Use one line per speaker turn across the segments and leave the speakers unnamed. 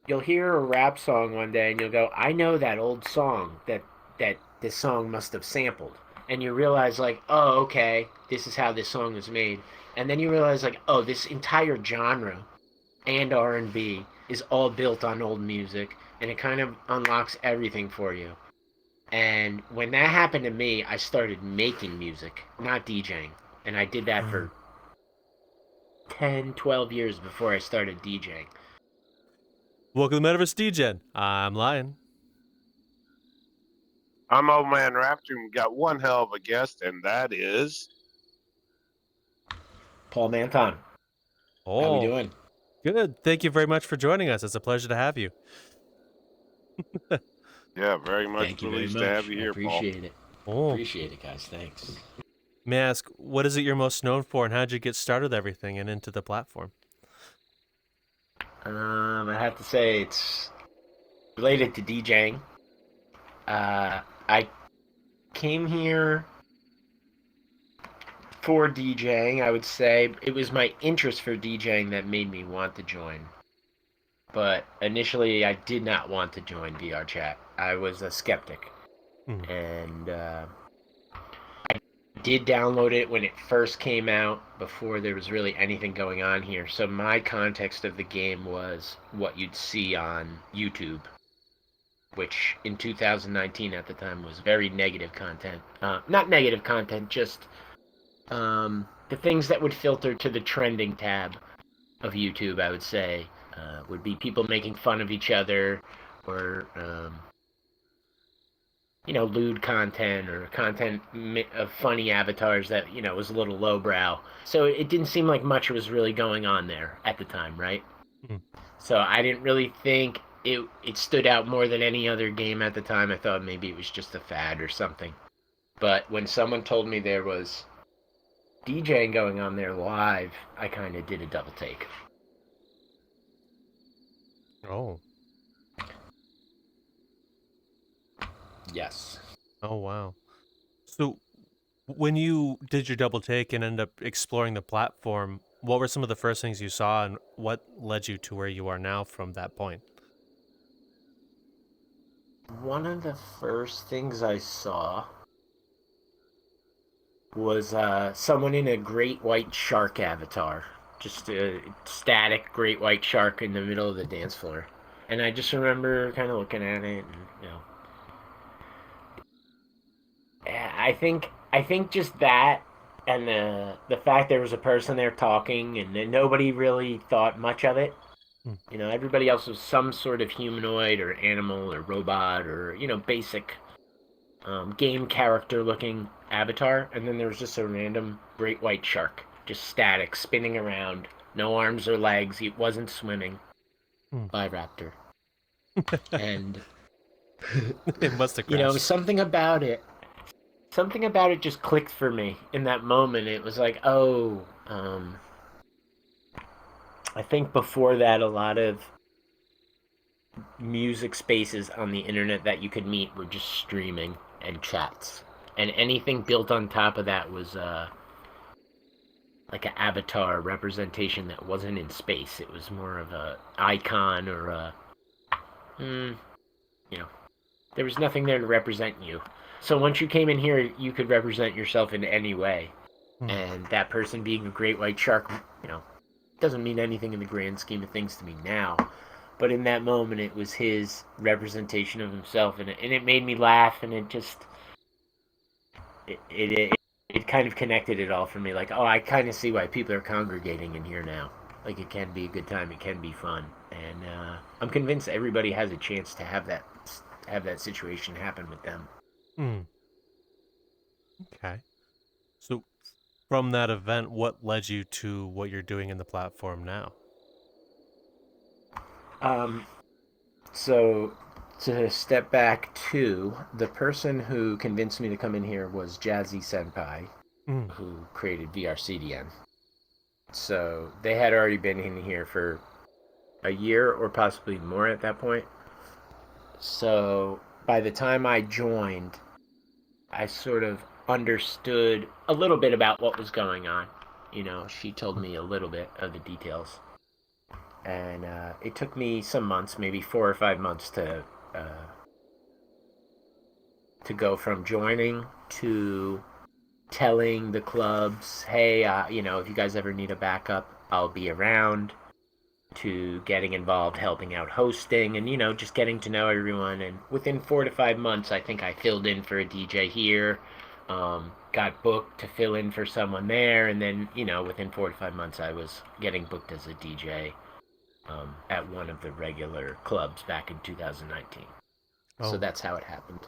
you'll hear a rap song one day and you'll go, I know that old song that this song must have sampled. And you realize like, oh, okay, this is how this song was made. And then you realize like, oh, this entire genre and R&B is all built on old music, and it kind of unlocks everything for you. And when that happened to me, I started making music, not DJing. And I did that
Mm.
for 10, 12 years before I started DJing.
Welcome to Metaverse Degen. I'm Lion.
I'm Old Man Raptor, and we got one hell of a guest, and that is
Paul Manton, how we
Oh,
doing?
good. Thank you very much for joining us. It's a pleasure to have you.
yeah, very much
Thank you very
pleased to have
much.
you
I
here, Paul.
appreciate it.
Oh,
Appreciate it, guys. Thanks.
may I ask, what is it you're most known for, and how'd you get started with everything and into the platform?
I have to say it's related to DJing. I came here for DJing. I would say it was my interest for DJing that made me want to join. But initially, I did not want to join VRChat. I was a skeptic,
Hmm.
and I did download it when it first came out, before there was really anything going on here. So my context of the game was what you'd see on YouTube, which in 2019 at the time was very negative content. Not negative content, just the things that would filter to the trending tab of YouTube, I would say, would be people making fun of each other, or lewd content, or content of funny avatars that was a little lowbrow. So it didn't seem like much was really going on there at the time, right?
Hmm.
So I didn't really think it stood out more than any other game at the time. I thought maybe it was just a fad or something. But when someone told me there was DJing going on there live, I kind of did a double take.
Oh,
Yes.
oh, wow. So, when you did your double take and ended up exploring the platform, what were some of the first things you saw, and what led you to where you are now from that point?
One of the first things I saw was someone in a great white shark avatar. Just a static great white shark in the middle of the dance floor. And I just remember kind of looking at it, and I think just that, and the fact there was a person there talking, and then nobody really thought much of it.
Hmm.
Everybody else was some sort of humanoid or animal or robot, or basic game character looking avatar, and then there was just a random great white shark, just static, spinning around, no arms or legs. He wasn't swimming.
Hmm.
By raptor, and
It must have crashed.
something about it just clicked for me in that moment. It was like, oh, I think before that, a lot of music spaces on the internet that you could meet were just streaming and chats, and anything built on top of that was like an avatar representation that wasn't in space. It was more of a icon, or mm, you know, there was nothing there to represent you. So once you came in here, you could represent yourself in any way,
Hmm.
and that person being a great white shark, doesn't mean anything in the grand scheme of things to me now. But in that moment, it was his representation of himself, and it made me laugh, and it kind of connected it all for me. Like, oh, I kind of see why people are congregating in here now. Like, it can be a good time, it can be fun, and I'm convinced everybody has a chance to have that situation happen with them.
Hmm. Okay. So, from that event, what led you to what you're doing in the platform now?
Um, so to step back to the person who convinced me to come in here was Jazzy Senpai,
Hmm.
who created VRCDN. So they had already been in here for a year or possibly more at that point. So by the time I joined, I sort of understood a little bit about what was going on. She told me a little bit of the details. and it took me some months, maybe 4 or 5 months, to go from joining to telling the clubs, hey, if you guys ever need a backup, I'll be around, to getting involved, helping out hosting, and, just getting to know everyone. And within 4 to 5 months, I think I filled in for a DJ here, got booked to fill in for someone there, and then, within 4 to 5 months, I was getting booked as a DJ at one of the regular clubs back in 2019. So
Oh,
that's how it happened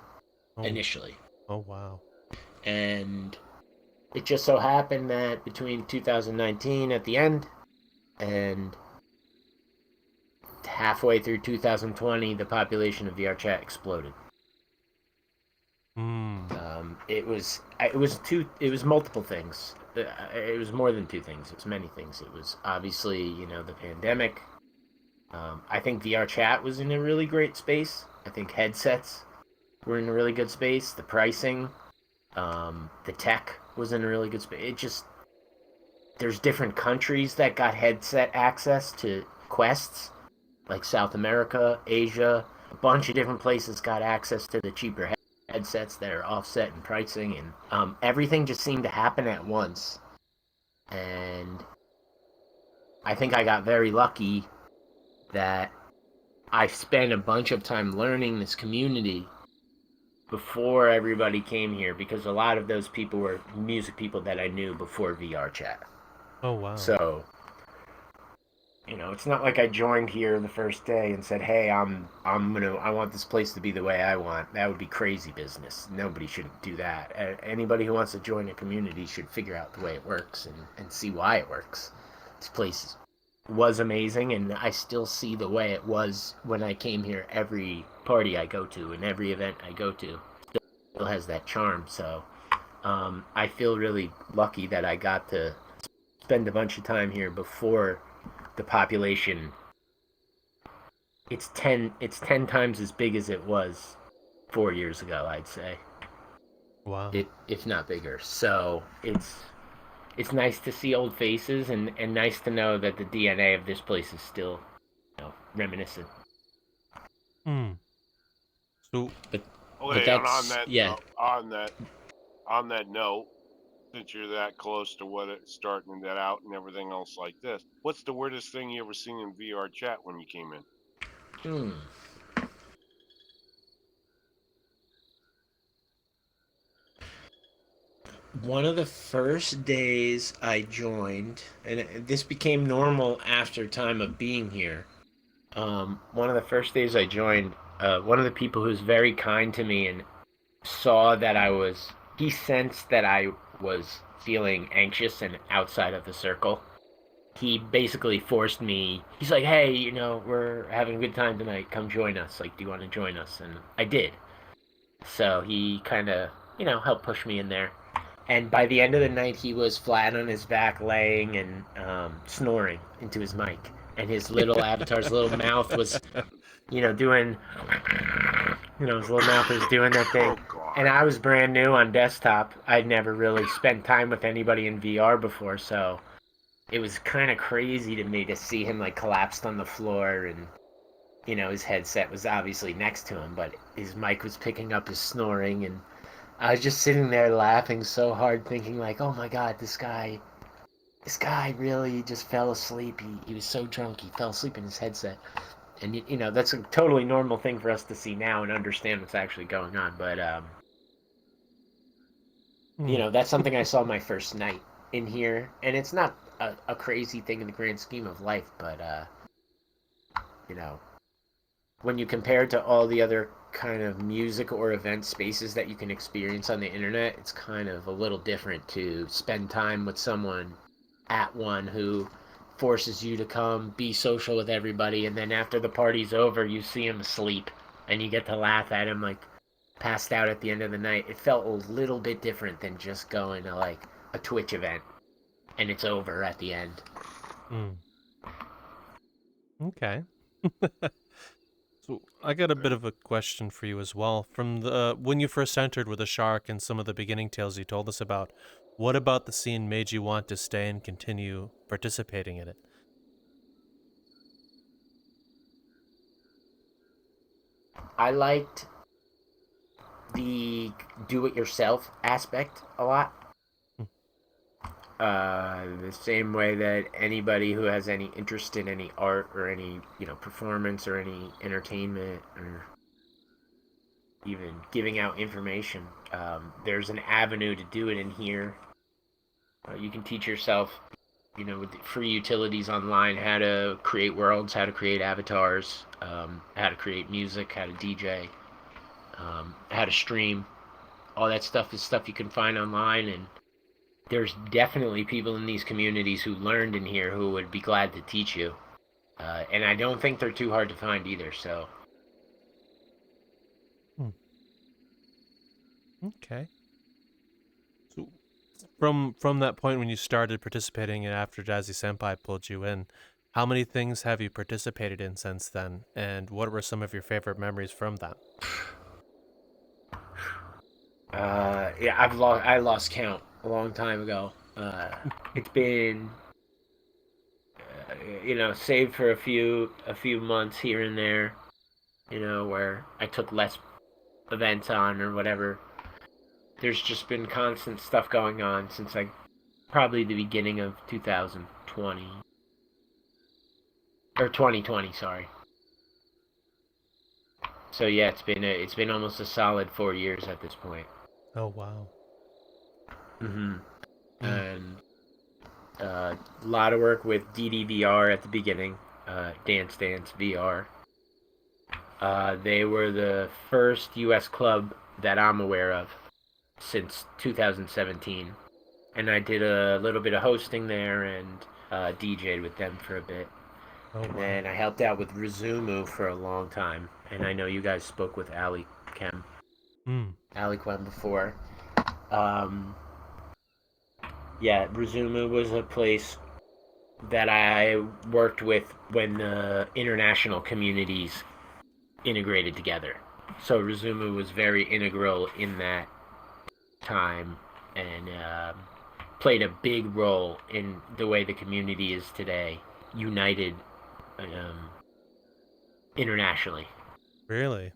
oh,
initially.
oh, wow.
And it just so happened that between 2019 at the end and halfway through 2020, the population of VRChat exploded. It was multiple things. It was more than two things. It was many things. It was obviously, the pandemic. I think VRChat was in a really great space. I think headsets were in a really good space. The pricing, the tech was in a really good space. There's different countries that got headset access to quests, like South America, Asia. A bunch of different places got access to the cheaper headsets that are offset in pricing, and everything just seemed to happen at once. And I think I got very lucky that I spent a bunch of time learning this community before everybody came here, because a lot of those people were music people that I knew before VRChat.
Oh, wow.
So, it's not like I joined here the first day and said, "Hey, I want this place to be the way I want." That would be crazy business. Nobody should do that. Anybody who wants to join a community should figure out the way it works and see why it works. This place was amazing, and I still see the way it was when I came here. Every party I go to and every event I go to still has that charm. So I feel really lucky that I got to spend a bunch of time here before the population. It's 10 times as big as it was 4 years ago, I'd say.
Wow.
If not bigger. So it's nice to see old faces, and nice to know that the DNA of this place is still, reminiscent.
So,
But
Okay, and on
that's,
that
yeah.
on that note, since you're that close to what it's starting that out and everything else like this, what's the weirdest thing you ever seen in VRChat when you came in?
One of the first days I joined, and this became normal after time of being here. One of the first days I joined, one of the people who was very kind to me and saw that he sensed that I was feeling anxious and outside of the circle. He basically forced me. He's like, "Hey, we're having a good time tonight. Come join us. Like, do you want to join us?" And I did. So he kind of, helped push me in there. And by the end of the night, he was flat on his back, laying and snoring into his mic. And his little avatar's little mouth was, doing, his little mouth was doing that thing. And I was brand new on desktop. I'd never really spent time with anybody in VR before, so it was kind of crazy to me to see him like collapsed on the floor, and his headset was obviously next to him, but his mic was picking up his snoring, and I was just sitting there laughing so hard, thinking like, "Oh my God, this guy really just fell asleep. He was so drunk, he fell asleep in his headset." And that's a totally normal thing for us to see now and understand what's actually going on. But that's something I saw my first night in here, and it's not a crazy thing in the grand scheme of life, but when you compare it to all the other kind of music or event spaces that you can experience on the internet, it's kind of a little different to spend time with someone at one who forces you to come be social with everybody, and then after the party's over, you see him asleep, and you get to laugh at him like passed out at the end of the night. It felt a little bit different than just going to like a Twitch event and it's over at the end.
Okay. So I got a bit of a question for you as well. From when you first entered with a shark and some of the beginning tales you told us about, what about the scene made you want to stay and continue participating in it?
I liked the do-it-yourself aspect a lot. The same way that anybody who has any interest in any art or any, performance or any entertainment or even giving out information, there's an avenue to do it in here. You can teach yourself, with the free utilities online, how to create worlds, how to create avatars, how to create music, how to DJ, how to stream. All that stuff is stuff you can find online, and there's definitely people in these communities who learned in here who would be glad to teach you. And I don't think they're too hard to find either, so.
Okay. So from that point when you started participating and after Jazzy Senpai pulled you in, how many things have you participated in since then? And what were some of your favorite memories from that?
Yeah, I lost count a long time ago. It's been, save for a few months here and there, where I took less events on or whatever. There's just been constant stuff going on since probably the beginning of 2020 or 2020. Sorry. So yeah, it's been almost a solid 4 years at this point.
Oh wow.
And a lot of work with DDVR at the beginning, Dance Dance VR. They were the first U.S. club that I'm aware of since 2017, and I did a little bit of hosting there and DJ'd with them for a bit. And then I helped out with Resumu for a long time, and I know you guys spoke with Ali Quem before. Yeah, Resumu was a place that I worked with when the international communities integrated together. So Resumu was very integral in that time and played a big role in the way the community is today, united internationally.
Really?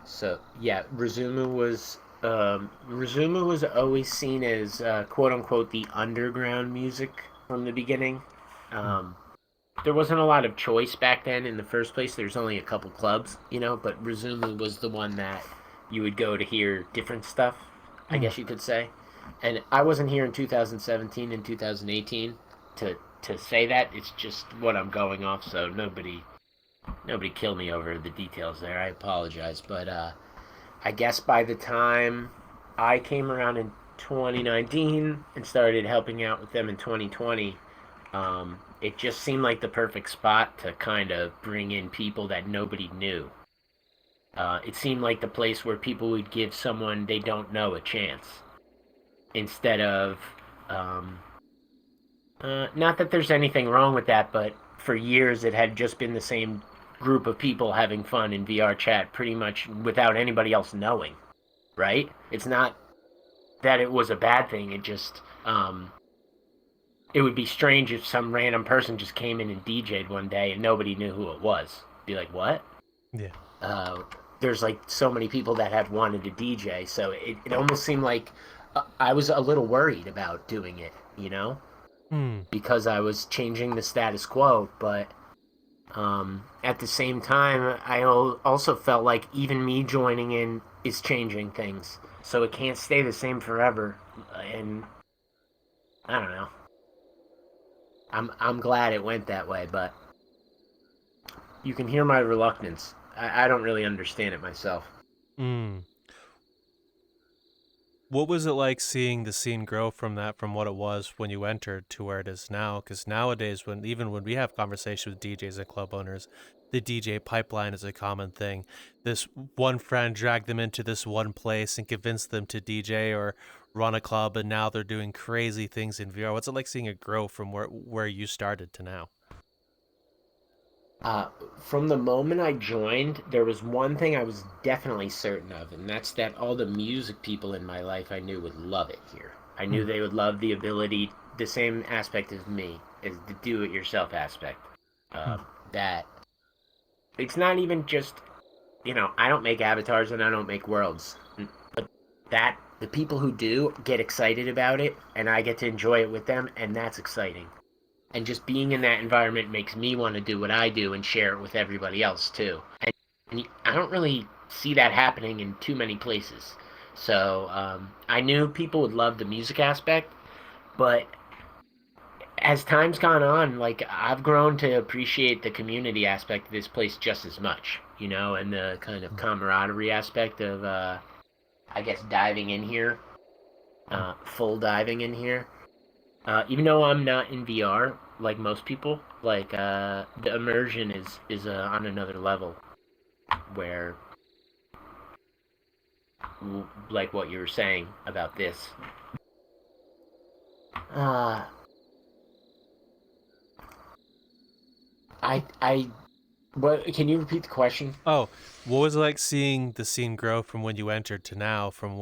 So yeah, Resumu was always seen as quote unquote the underground music from the beginning. There wasn't a lot of choice back then in the first place. There's only a couple clubs, but Resumu was the one that you would go to hear different stuff, I guess you could say. And I wasn't here in 2017 and 2018 to say that. It's just what I'm going off, so nobody kill me over the details there. I apologize, but I guess by the time I came around in 2019 and started helping out with them in 2020, it just seemed like the perfect spot to kind of bring in people that nobody knew. It seemed like the place where people would give someone they don't know a chance. Instead of, not that there's anything wrong with that, but for years it had just been the same group of people having fun in VR chat pretty much without anybody else knowing, right? It's not that it was a bad thing, it just, it would be strange if some random person just came in and DJ'd one day and nobody knew who it was. Be like, what?
Yeah.
There's so many people that had wanted to DJ, so it almost seemed like I was a little worried about doing it, because I was changing the status quo, but at the same time, I also felt like even me joining in is changing things, so it can't stay the same forever, and I don't know. I'm glad it went that way, but you can hear my reluctance. I don't really understand it myself.
What was it like seeing the scene grow from what it was when you entered to where it is now? Because nowadays, when we have conversations with DJs and club owners, the DJ pipeline is a common thing. This one friend dragged them into this one place and convinced them to DJ or run a club, and now they're doing crazy things in VR. What's it like seeing it grow from where you started to now?
From the moment I joined, there was one thing I was definitely certain of, and that's that all the music people in my life I knew would love it here. I knew they would love the ability, the same aspect as me, is the do-it-yourself aspect. That it's not even just I don't make avatars and I don't make worlds, but that the people who do get excited about it, and I get to enjoy it with them, and that's exciting. And just being in that environment makes me want to do what I do and share it with everybody else too. And I don't really see that happening in too many places. So I knew people would love the music aspect, but as time's gone on, like I've grown to appreciate the community aspect of this place just as much, and the kind of camaraderie aspect of, I guess, diving in here, full diving in here. Even though I'm not in VR like most people, like the immersion is on another level, where like what you were saying about this. Uh, I what can you repeat the question?
Oh, what was it like seeing the scene grow from when you entered to now, from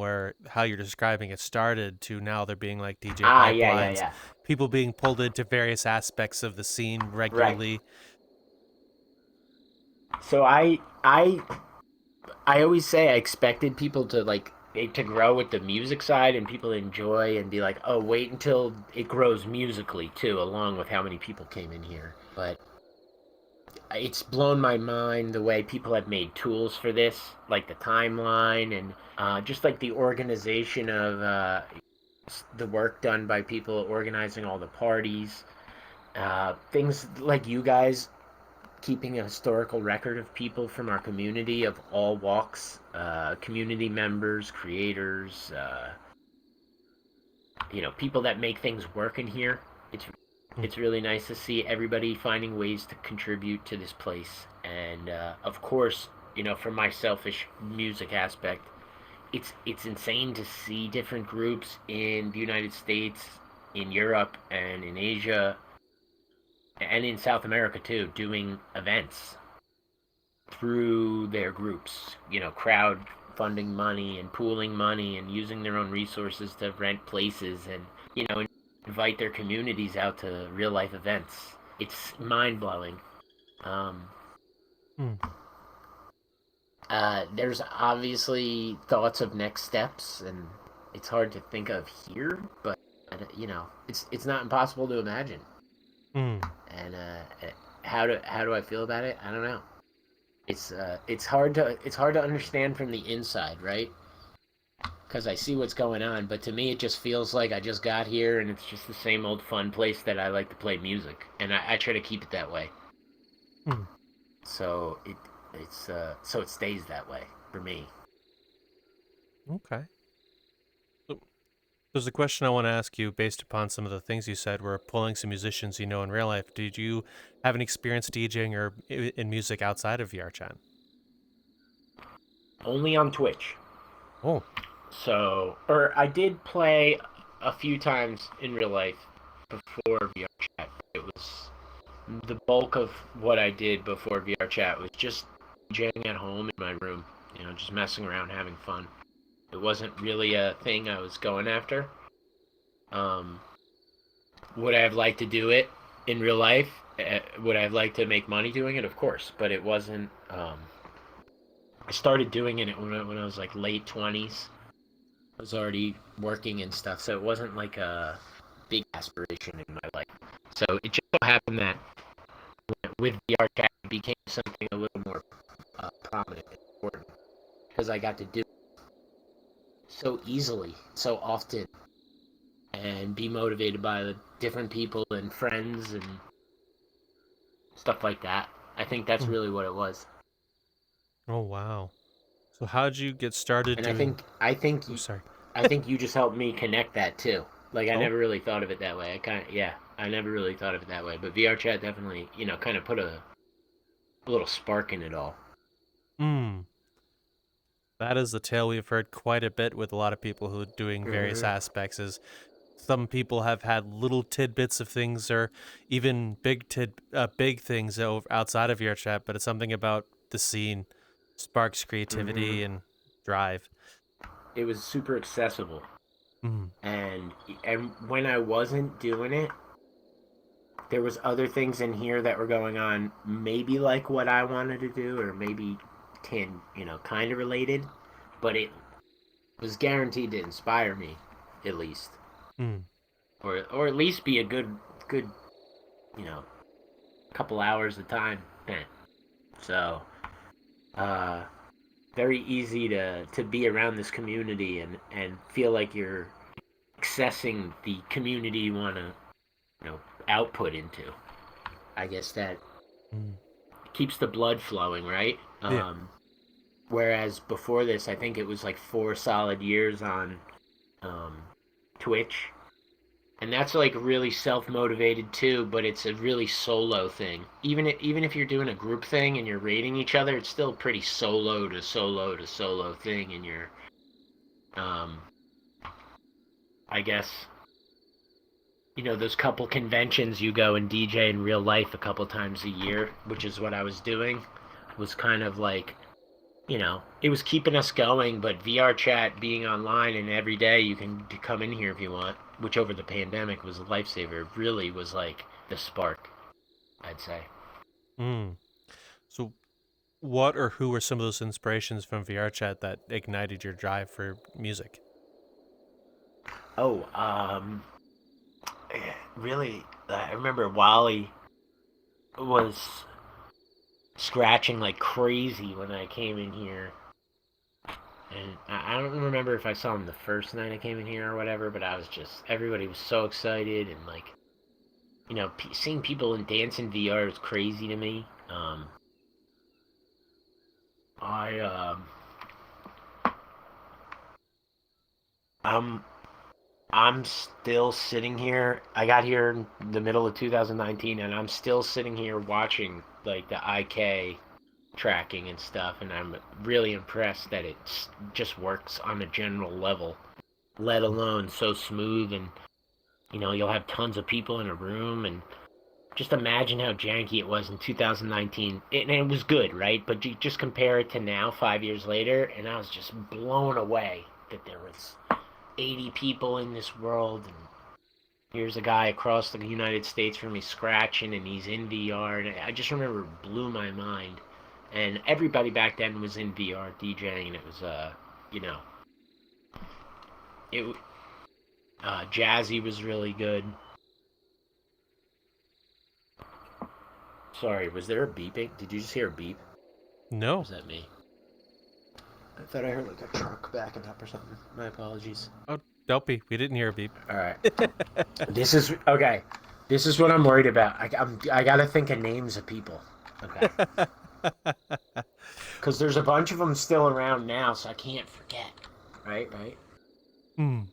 how you're describing it started to now there being like DJ
Yeah,
pipelines,
yeah.
people being pulled into various aspects of the scene
Right.
regularly?
So I always say I expected people to to grow with the music side and people enjoy and be like, oh, wait until it grows musically too, along with how many people came in here. But it's blown my mind the way people have made tools for this, like the timeline and just like the organization of the work done by people organizing all the parties. Things like you guys keeping a historical record of people from our community of all walks, community members, creators, people that make things work in here. It's really nice to see everybody finding ways to contribute to this place, and of course, from my selfish music aspect, it's insane to see different groups in the United States, in Europe, and in Asia, and in South America too, doing events through their groups, crowd funding money and pooling money and using their own resources to rent places and, invite their communities out to real life events. It's mind blowing. Um,
Hmm.
there's obviously thoughts of next steps, and it's hard to think of here, but it's not impossible to imagine.
Hmm.
And how do I feel about it? I don't know. It's hard to understand from the inside, right? Because I see what's going on, but to me it just feels like I just got here and it's just the same old fun place that I like to play music, and I try to keep it that way.
Hmm.
So so it stays that way for me.
Okay. So there's a question I want to ask you based upon some of the things you said. We're pulling some musicians you know in real life. Did you have any experience DJing or in music outside of VRChat?
Only on Twitch.
Oh.
So, or I did play a few times in real life before VRChat. It was the bulk of what I did before VRChat was just DJing at home in my room, just messing around, having fun. It wasn't really a thing I was going after. Um, would I have liked to do it in real life? Would I have liked to make money doing it? Of course, but it wasn't. I started doing it when I was like late 20s. I was already working and stuff, so it wasn't like a big aspiration in my life. So it just so happened that with VRChat, it became something a little more prominent and important because I got to do it so easily, so often, and be motivated by the different people and friends and stuff like that. I think that's
Hmm.
really what it was.
Oh, wow. So how did you get started
And
doing? Oh, sorry.
I think you just helped me connect that too. Like I
Oh.
never really thought of it that way. I never really thought of it that way. But VRChat definitely, kind of put a little spark in it all.
Hmm. That is the tale we've heard quite a bit with a lot of people who are doing various
Mm-hmm.
aspects. Is some people have had little tidbits of things, or even big things outside of your chat, but it's something about the scene sparks
Mm-hmm.
creativity and drive.
It was super accessible,
Mm.
and when I wasn't doing it, there was other things in here that were going on. Maybe like what I wanted to do, or maybe kind of related, but it was guaranteed to inspire me, at least, or at least be a good couple hours of time spent. So, very easy to be around this community and feel like you're accessing the community you want to output into. I guess that keeps the blood flowing, right?
Yeah.
Whereas before this, I think it was like 4 solid years on Twitch, and that's like really self-motivated too, but it's a really solo thing. Even if you're doing a group thing and you're rating each other, it's still pretty solo to solo to solo thing, and you're I guess those couple conventions you go and DJ in real life a couple times a year, which is what I was doing, was kind of like, it was keeping us going. But VRChat, being online and every day you can come in here if you want, which over the pandemic was a lifesaver, really was like the spark, I'd say.
So what or who were some of those inspirations from VRChat that ignited your drive for music?
Oh, really, I remember Wally was scratching like crazy when I came in here. And I don't remember if I saw him the first night I came in here or whatever, but everybody was so excited, and like, seeing people dance in VR is crazy to me. I'm still sitting here. I got here in the middle of 2019, and I'm still sitting here watching like the IK tracking and stuff, and I'm really impressed that it just works on a general level, let alone so smooth. And you'll have tons of people in a room, and just imagine how janky it was in 2019. And it was good, right? But you just compare it to now, 5 years later, and I was just blown away that there was 80 people in this world, and here's a guy across the United States from me scratching, and he's in VR. And I just remember it blew my mind. And everybody back then was in VR DJing, and it was Jazzy was really good. Sorry, was there a beeping? Did you just hear a beep?
No.
Or was that me? I thought I heard like a truck backing up or something. My apologies.
Oh, don't be. We didn't hear a beep.
All right. This is okay. This is what I'm worried about. I gotta think of names of people. Okay. Because there's a bunch of them still around now, so I can't forget. Right.
Well,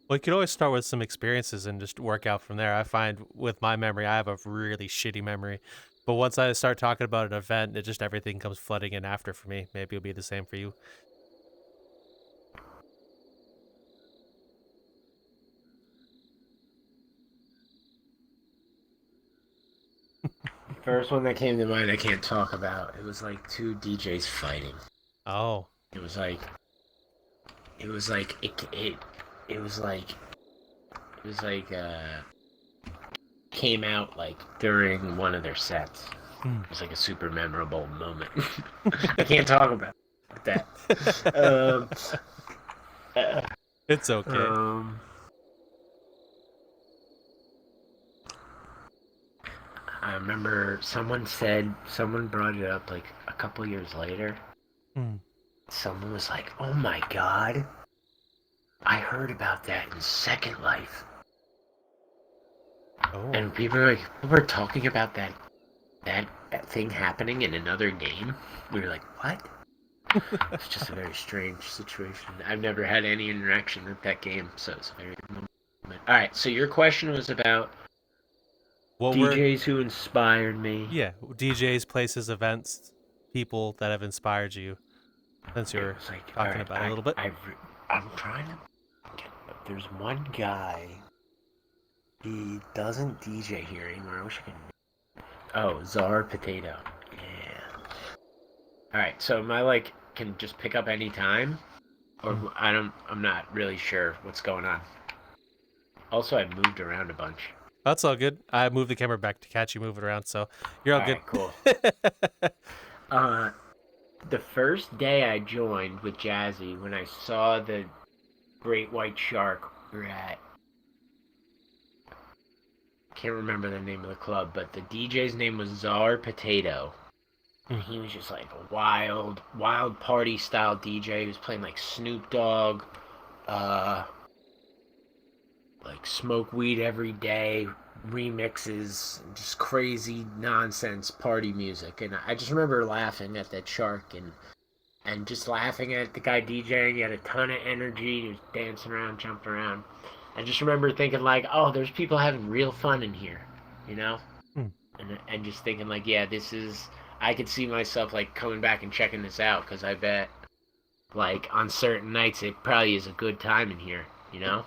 you could always start with some experiences and just work out from there. I find with my memory, I have a really shitty memory. But once I start talking about an event, everything comes flooding in after for me. Maybe it'll be the same for you.
First one that came to mind I can't talk about. It was like 2 DJs fighting.
Oh.
It was like came out like during one of their sets. It was like a super memorable moment. I can't talk about that.
It's okay.
I remember someone brought it up like a couple years later. Someone was like, "Oh my god, I heard about that in Second Life."
Oh.
And people were talking about that thing happening in another game. We were like, what? It's just a very strange situation. I've never had any interaction with that game, so it's very moment. Alright, so your question was about DJs who inspired me.
Yeah, DJs, places, events, people that have inspired you. Since you were talking about it a little bit.
I'm trying to get... There's one guy... He doesn't DJ here anymore. I wish I could... Oh, Czar Potato. Yeah. Alright, so am I can just pick up any time? Or I'm not really sure what's going on. Also, I moved around a bunch.
That's all good. I moved the camera back to catch you moving around, so you're all good.
Cool. The first day I joined with Jazzy, when I saw the great white shark, we were at, can't remember the name of the club, but the DJ's name was Czar Potato. And he was just like a wild party style DJ. He was playing like Snoop Dogg, like smoke weed every day, remixes, just crazy nonsense party music. And I just remember laughing at that shark and just laughing at the guy DJing. He had a ton of energy. He was dancing around, jumping around. I just remember thinking like, oh, there's people having real fun in here, you know? And just thinking like, yeah, this is, I could see myself like coming back and checking this out, because I bet like on certain nights it probably is a good time in here, you know?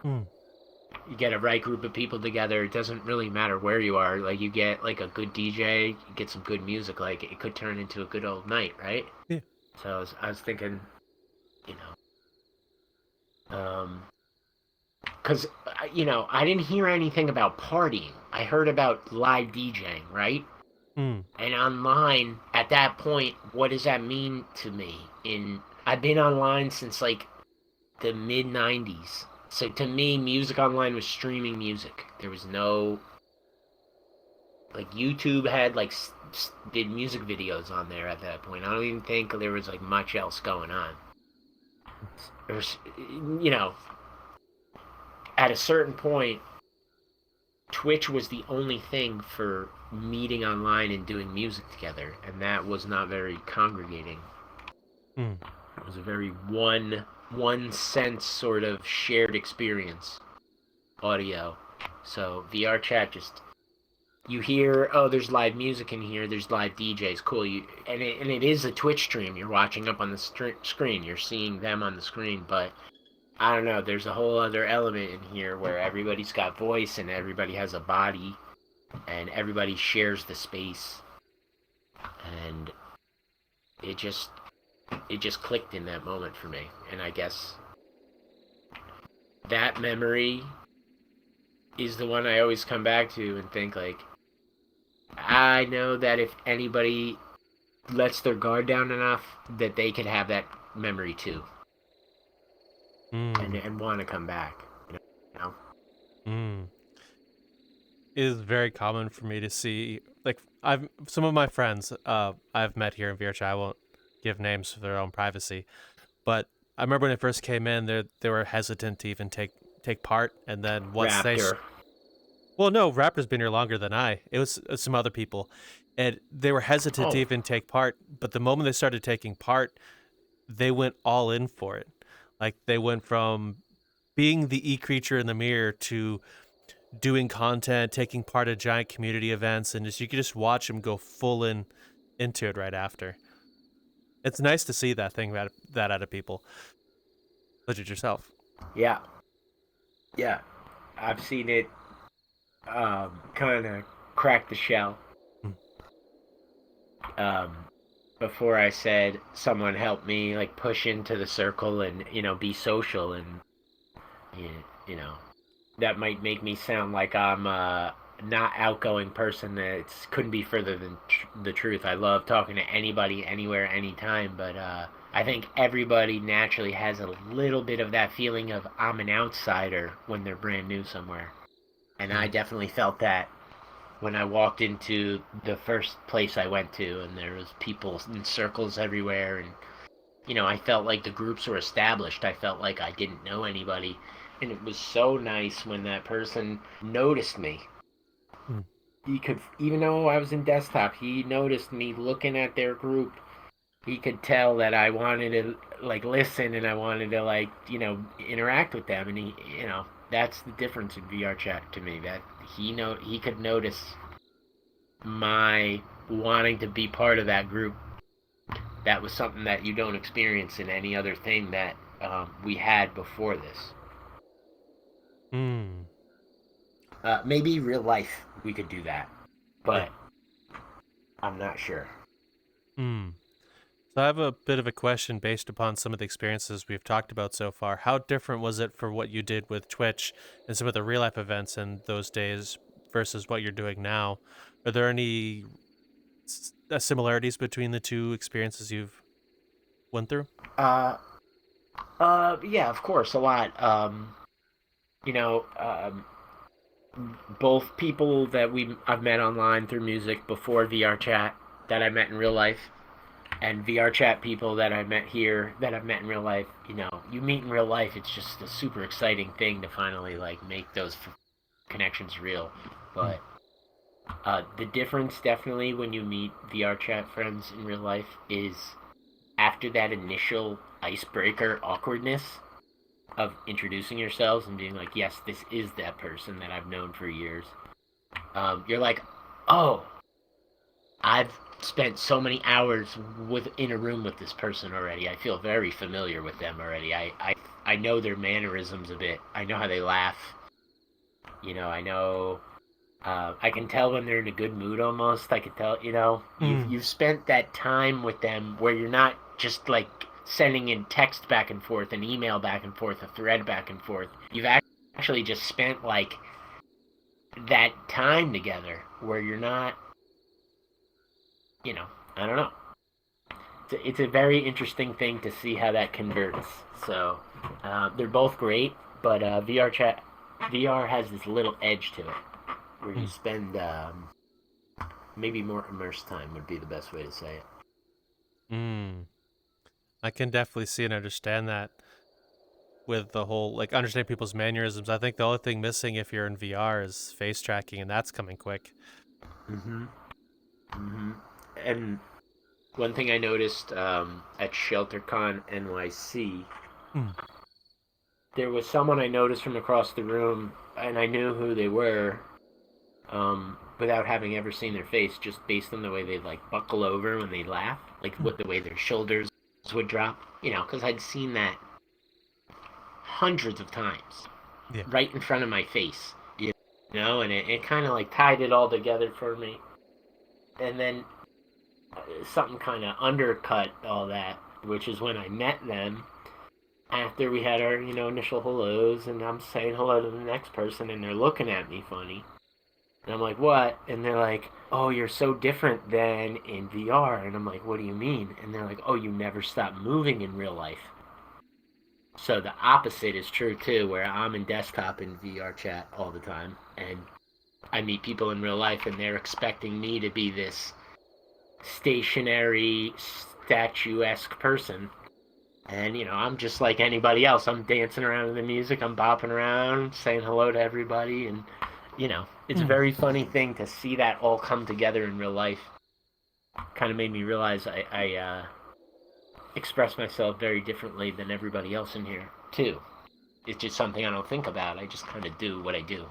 You get a right group of people together, it doesn't really matter where you are. Like you get like a good DJ, you get some good music, like it could turn into a good old night, right?
Yeah.
So I was thinking, you know, because you know, I didn't hear anything about partying. I heard about live DJing, right? And online at that point, what does that mean to me? I've been online since like the mid 90s. So to me, music online was streaming music. There was no, like, YouTube had like did music videos on there at that point. I don't even think there was like much else going on. There was, you know, at a certain point, Twitch was the only thing for meeting online and doing music together, and that was not very congregating. It was a very one sense sort of shared experience, audio. So VRChat, just you hear, oh, there's live music in here, there's live DJs, cool. And it is a Twitch stream. You're watching up on the screen, you're seeing them on the screen, but I don't know, there's a whole other element in here where everybody's got voice and everybody has a body and everybody shares the space, and it just clicked in that moment for me. And I guess that memory is the one I always come back to and think like, I know that if anybody lets their guard down enough, that they could have that memory too, and want to come back, you know?
It is very common for me to see, like, some of my friends I've met here in VRChat. I won't give names for their own privacy, but I remember when it first came in, they were hesitant to even take part, and then once
Raptor.
well, no, Raptor's been here longer than it was some other people, and they were hesitant to even take part, but the moment they started taking part, they went all in for it. Like, they went from being the e-creature in the mirror to doing content, taking part in giant community events, and you could just watch them go full into it right after. It's nice to see that out of people. Legit yourself.
Yeah. I've seen it kind of crack the shell. Before I said someone helped me like push into the circle and, you know, be social, and you know, that might make me sound like I'm a not outgoing person. That couldn't be further than the truth. I love talking to anybody, anywhere, anytime, but I think everybody naturally has a little bit of that feeling of I'm an outsider when they're brand new somewhere. And I definitely felt that when I walked into the first place I went to, and there was people in circles everywhere, and you know, I felt like the groups were established. I felt like I didn't know anybody, and it was so nice when that person noticed me. He could, even though I was in desktop, he noticed me looking at their group. He could tell that I wanted to like listen, and I wanted to like, you know, interact with them, and he, you know, that's the difference in VRChat to me, that he could notice my wanting to be part of that group. That was something that you don't experience in any other thing that we had before this. Maybe real life we could do that, but I'm not sure.
So I have a bit of a question based upon some of the experiences we've talked about so far. How different was it for what you did with Twitch and some of the real life events in those days versus what you're doing now? Are there any similarities between the two experiences you've went through?
Uh, yeah, of course, a lot. You know, both people that I've met online through music before VRChat that I met in real life, and VRChat people that I met here that I've met in real life. You know, you meet in real life, it's just a super exciting thing to finally like make those connections real. But the difference definitely when you meet VRChat friends in real life is after that initial icebreaker awkwardness of introducing yourselves and being like, yes, this is that person that I've known for years. You're like, oh, I've spent so many hours in a room with this person already. I feel very familiar with them already. I know their mannerisms a bit. I know how they laugh. You know, I know. I can tell when they're in a good mood almost. I can tell, you know, you've spent that time with them where you're not just like sending in text back and forth, an email back and forth, a thread back and forth. You've actually just spent like that time together where you're not, you know, I don't know. It's a very interesting thing to see how that converts. So they're both great, but VR has this little edge to it where you spend maybe more immersed time would be the best way to say it.
I can definitely see and understand that with the whole, like, understand people's mannerisms. I think the only thing missing if you're in VR is face tracking, and that's coming quick.
And one thing I noticed at ShelterCon NYC, there was someone I noticed from across the room, and I knew who they were, without having ever seen their face, just based on the way they like buckle over when they laugh, like what the way their shoulders would drop, you know, because I'd seen that hundreds of times, right in front of my face, you know, and it kind of like tied it all together for me, and then something kind of undercut all that, which is when I met them after we had our, you know, initial hellos, and I'm saying hello to the next person, and they're looking at me funny. And I'm like, what? And they're like, oh, you're so different than in VR. And I'm like, what do you mean? And they're like, oh, you never stop moving in real life. So the opposite is true too, where I'm in desktop in VR chat all the time, and I meet people in real life, and they're expecting me to be this stationary, statuesque person. And, you know, I'm just like anybody else. I'm dancing around to the music, I'm bopping around, saying hello to everybody, and you know, it's a very funny thing to see that all come together in real life. Kind of made me realize I express myself very differently than everybody else in here, too. It's just something I don't think about. I just kind of do what I do.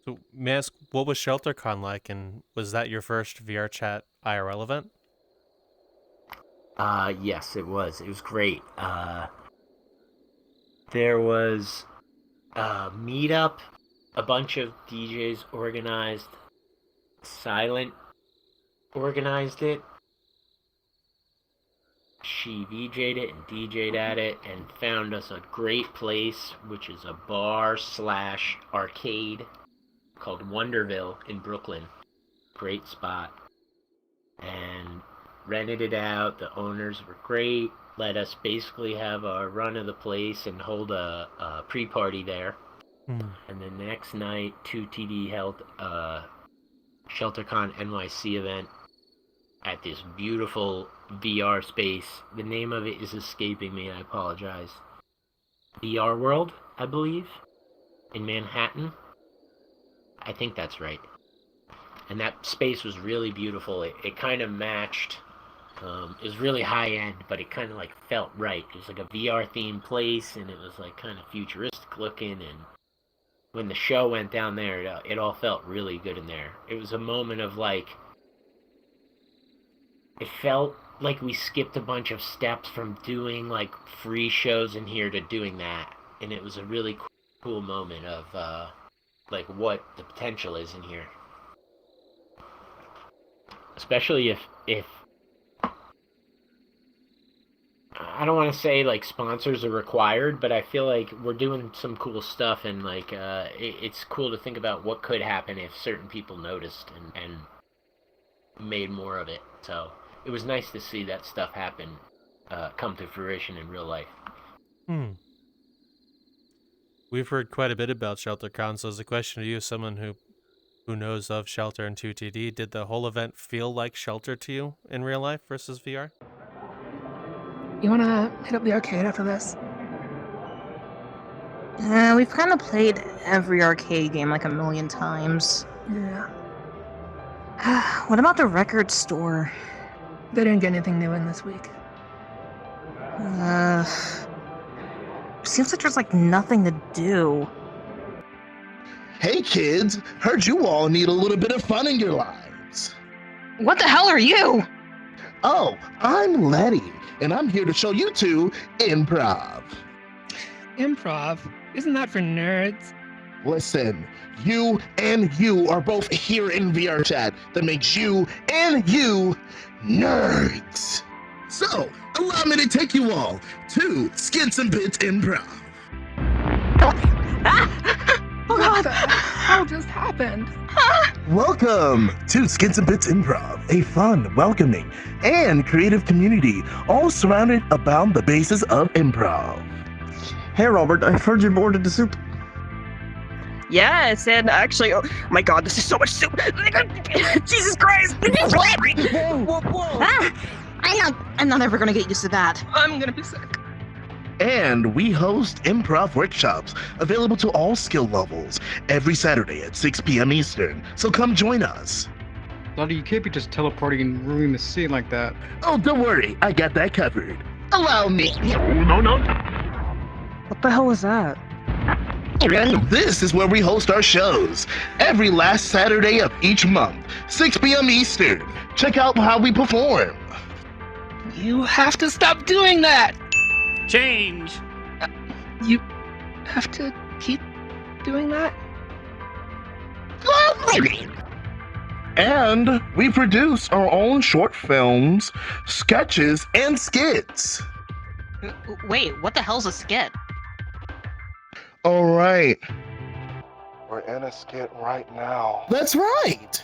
So, may I ask, what was ShelterCon like, and was that your first VRChat IRL event?
Yes, it was. It was great. There was a meetup, a bunch of DJs organized. Silent organized it. She VJ'd it and DJ'd at it and found us a great place, which is a bar slash arcade called Wonderville in Brooklyn. Great spot. And rented it out. The owners were great. Let us basically have our run of the place and hold a pre-party there. And the next night, 2TD held a ShelterCon NYC event at this beautiful VR space. The name of it is escaping me, I apologize. VRworld, I believe, in Manhattan. I think that's right. And that space was really beautiful. It kind of matched. It was really high end, but it kind of like felt right. It was like a VR themed place, and it was like kind of futuristic looking. And when the show went down there, it all felt really good in there. It was a moment of like, it felt like we skipped a bunch of steps from doing like free shows in here to doing that, and it was a really cool moment of like what the potential is in here, especially if I don't want to say like sponsors are required, but I feel like we're doing some cool stuff, and like it's cool to think about what could happen if certain people noticed and made more of it. So it was nice to see that stuff happen, come to fruition in real life.
We've heard quite a bit about ShelterCon, so as a question to you, someone who knows of Shelter and 2TD, did the whole event feel like Shelter to you in real life versus VR?
You wanna hit up the arcade after this?
We've kind of played every arcade game like a million times.
Yeah.
What about the record store?
They didn't get anything new in this week.
Seems like there's like nothing to do.
Hey kids, heard you all need a little bit of fun in your lives.
What the hell are you?
Oh, I'm Letty, and I'm here to show you two improv.
Improv? Isn't that for nerds?
Listen, you and you are both here in VRChat. That makes you and you nerds. So, allow me to take you all to Skits and Bits Improv.
Oh
What
god!
the hell just happened?
Welcome to Skits and Bits Improv, a fun, welcoming, and creative community, all surrounded about the basis of improv.
Hey Robert, I've heard you're bored of the soup.
Yes, and actually, oh my god, this is so much soup! Jesus Christ! I'm not ever gonna get used to that.
I'm gonna be sick.
And we host improv workshops available to all skill levels every Saturday at 6 p.m. Eastern. So come join us.
Lottie, you can't be just teleporting and ruining the scene like that.
Oh, don't worry, I got that covered. Allow me. No.
What the hell was that?
This is where we host our shows every last Saturday of each month, 6 p.m. Eastern. Check out how we perform.
You have to stop doing that!
Change!
You have to keep doing that?
And we produce our own short films, sketches, and skits.
Wait, what the hell's a skit?
All right. We're in a skit right now. That's right.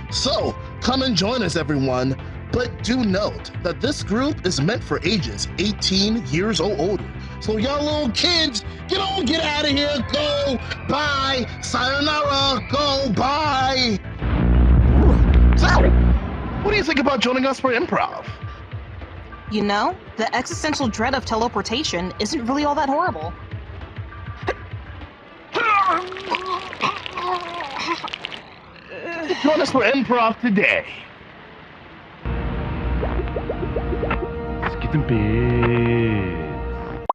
So, come and join us, everyone. But do note that this group is meant for ages 18 years or older. So y'all little kids, get out of here, go, bye, sayonara, go, bye. So, what do you think about joining us for improv?
You know, the existential dread of teleportation isn't really all that horrible.
Join us for improv today. Skits and Bits.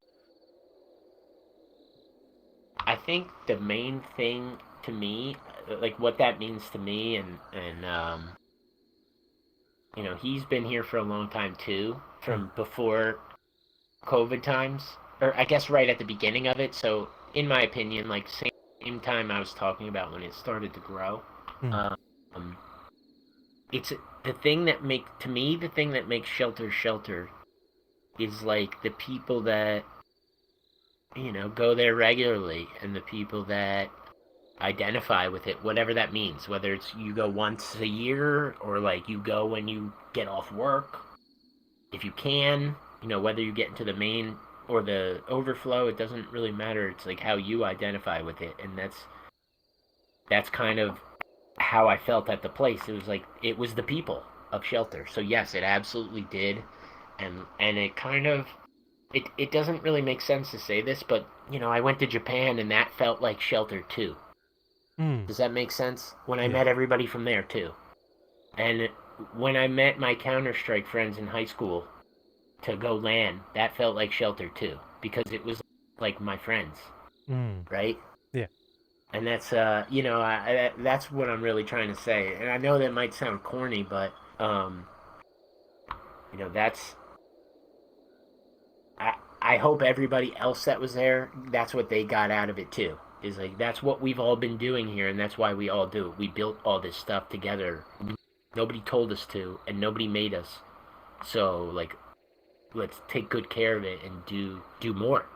I think the main thing to me, like what that means to me, and you know, he's been here for a long time too, from before COVID times, or I guess right at the beginning of it. So in my opinion, like same time I was talking about when it started to grow. It's the thing that the thing that makes Shelter is like the people that, you know, go there regularly, and the people that identify with it, whatever that means, whether it's you go once a year or like you go when you get off work, if you can, you know, whether you get into the main or the overflow, it doesn't really matter. It's like how you identify with it, and that's kind of how I felt at the place. It was like it was the people of Shelter. So yes, it absolutely did, and it kind of it doesn't really make sense to say this, but you know, I went to Japan and that felt like Shelter too. Does that make sense? When I met everybody from there too, and when I met my Counter-Strike friends in high school to go LAN, that felt like Shelter too, because it was like my friends, right?
Yeah.
And that's you know, that's what I'm really trying to say. And I know that might sound corny, but you know, that's I hope everybody else that was there, that's what they got out of it too. Is like that's what we've all been doing here, and that's why we all do it. We built all this stuff together. Nobody told us to, and nobody made us. So like let's take good care of it and do more.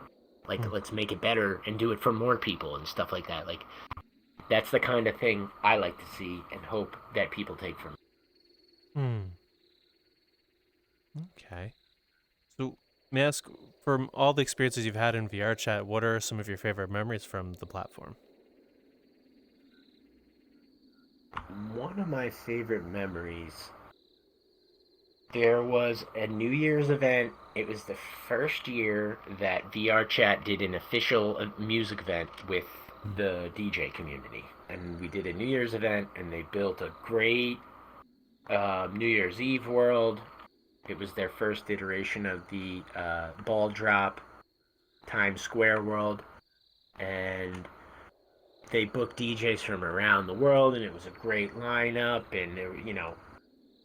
Like, let's make it better and do it for more people and stuff like that. Like, that's the kind of thing I like to see and hope that people take from it.
Okay. So, may I ask, from all the experiences you've had in VRChat, what are some of your favorite memories from the platform?
One of my favorite memories, there was a New Year's event. It was the first year that VRChat did an official music event with the DJ community. And we did a New Year's event, and they built a great New Year's Eve world. It was their first iteration of the ball drop Times Square world. And they booked DJs from around the world, and it was a great lineup, and it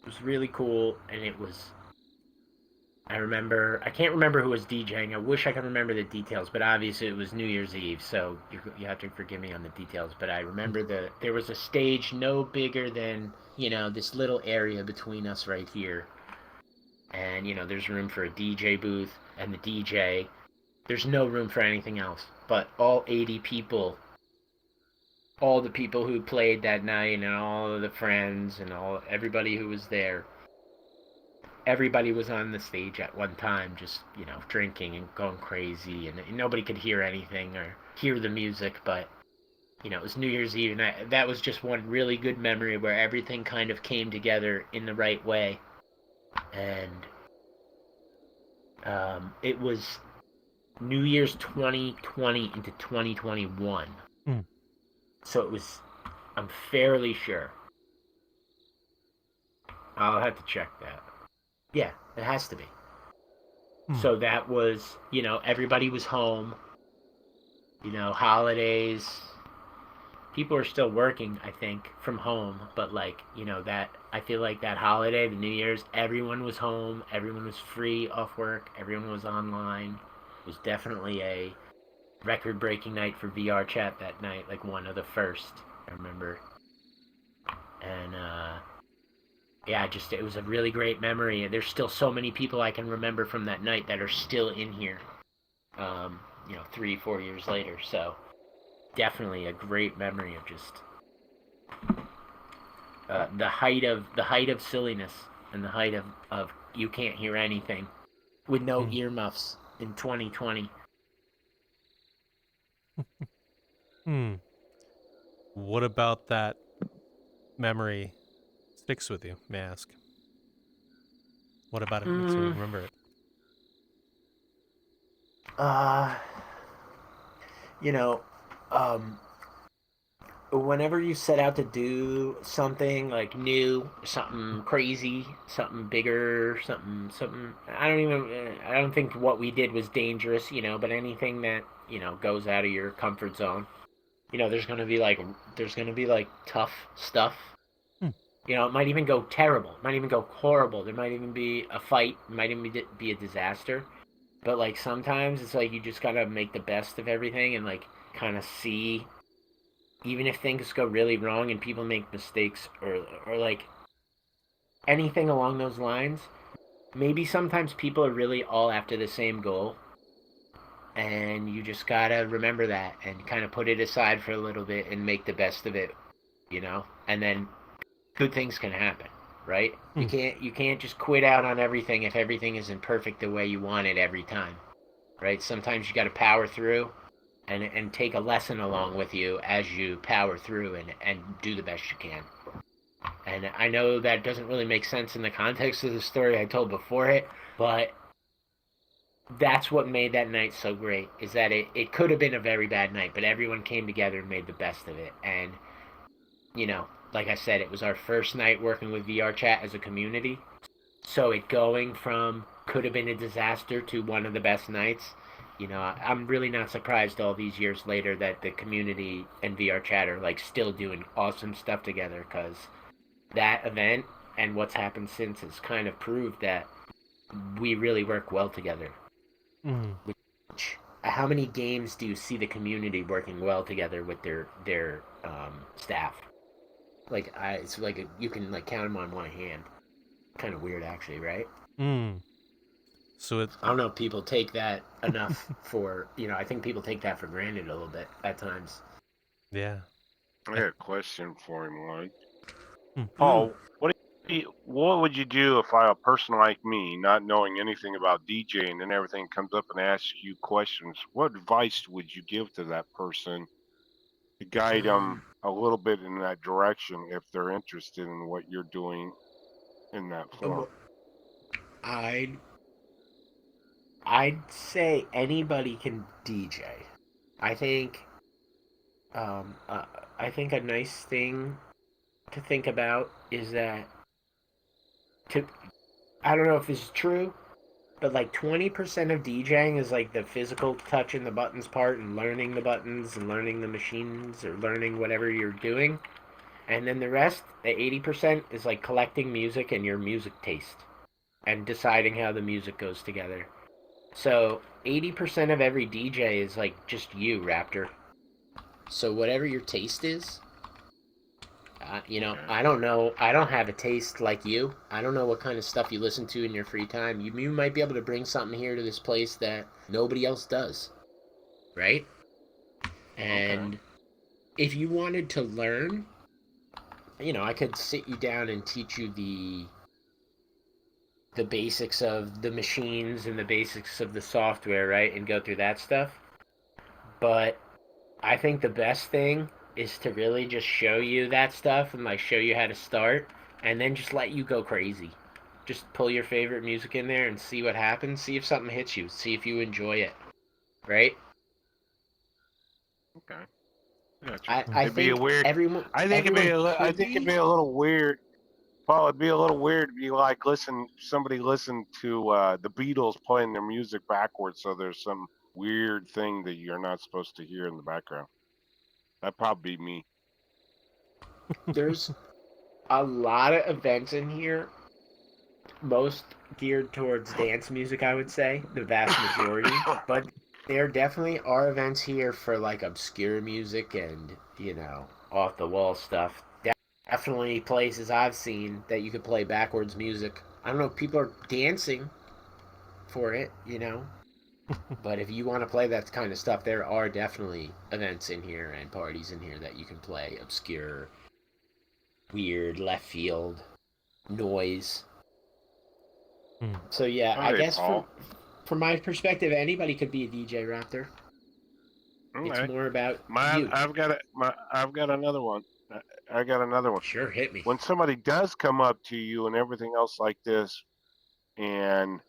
was really cool. And it was, I can't remember who was DJing. I wish I could remember the details, but obviously it was New Year's Eve, so you have to forgive me on the details. But I remember there was a stage no bigger than this little area between us right here, and there's room for a DJ booth and the DJ. There's no room for anything else, but all 80 people, all the people who played that night, and all of the friends, and everybody who was there, everybody was on the stage at one time, just drinking and going crazy, and nobody could hear anything or hear the music. But it was New Year's Eve, and that was just one really good memory where everything kind of came together in the right way. And it was New Year's 2020 into 2021. So it was, I'm fairly sure. I'll have to check that. Yeah, it has to be. So that was, everybody was home. Holidays. People are still working, I think, from home. But that, I feel like that holiday, the New Year's, everyone was home. Everyone was free off work. Everyone was online. It was definitely a record-breaking night for VRChat that night, like one of the first, I remember. And yeah, it was a really great memory, and there's still so many people I can remember from that night that are still in here 3-4 years later. So definitely a great memory of just the height of silliness, and the height of you can't hear anything with no earmuffs in 2020.
What about that memory sticks with you, may I ask? What about it makes you remember it?
Whenever you set out to do something like new, something crazy, something bigger, something, I don't think what we did was dangerous, but anything that, goes out of your comfort zone, there's going to be like tough stuff. It might even go terrible. It might even go horrible. There might even be a fight. It might even be a disaster. But sometimes it's you just got to make the best of everything, and kind of see, even if things go really wrong and people make mistakes, or anything along those lines, maybe sometimes people are really all after the same goal, and you just gotta remember that and kind of put it aside for a little bit and make the best of it, and then good things can happen, right? You can't just quit out on everything if everything isn't perfect the way you want it every time, right? Sometimes you got to power through and take a lesson along with you as you power through and do the best you can. And I know that doesn't really make sense in the context of the story I told before it, but that's what made that night so great, is that it could have been a very bad night, but everyone came together and made the best of it. And, like I said, it was our first night working with VRChat as a community. So it going from could have been a disaster to one of the best nights, I'm really not surprised all these years later that the community and VRChat are still doing awesome stuff together, because that event and what's happened since has kind of proved that we really work well together. How many games do you see the community working well together with their staff? It's you can count them on one hand. Kind of weird, actually, right?
So it,
I don't know if people take that enough for, I think people take that for granted a little bit at times.
yeah.
I had a question for him, like,
Hmm.
Paul, what would you do if a person like me, not knowing anything about DJing and everything, comes up and asks you questions? What advice would you give to that person to guide them a little bit in that direction if they're interested in what you're doing in that form?
I'd say anybody can DJ. I think um, uh, I think a nice thing to think about is that to I don't know if this is true, but like 20% of DJing is like the physical touching the buttons part and learning the buttons and learning the machines or learning whatever you're doing. And then the rest, the 80%, is like collecting music and your music taste and deciding how the music goes together. So 80% of every DJ is like just you, Raptor. So whatever your taste is, I don't know. I don't have a taste like you. I don't know what kind of stuff you listen to in your free time. You might be able to bring something here to this place that nobody else does, right? And if you wanted to learn, I could sit you down and teach you the basics of the machines and the basics of the software, right? And go through that stuff. But I think the best thing is to really just show you that stuff and like show you how to start and then just let you go crazy. Just pull your favorite music in there and see what happens. See if something hits you. See if you enjoy it. Right?
Okay. Gotcha.
I
It'd be a
think
weird.
everyone
I think it'd be a little weird. Paul, it'd be a little weird to be like somebody listen to the Beatles playing their music backwards, so there's some weird thing that you're not supposed to hear in the background. That'd probably be me.
There's a lot of events in here, most geared towards dance music, I would say, the vast majority. But there definitely are events here for like obscure music and, off the wall stuff. Definitely places I've seen that you could play backwards music. I don't know if people are dancing for it, But if you want to play that kind of stuff, there are definitely events in here and parties in here that you can play obscure, weird, left field noise. So yeah, I guess from my perspective, anybody could be a DJ, Raptor.
Okay.
It's more about you.
I've got another one. I got another one.
Sure, hit me.
When somebody does come up to you and everything else like this, and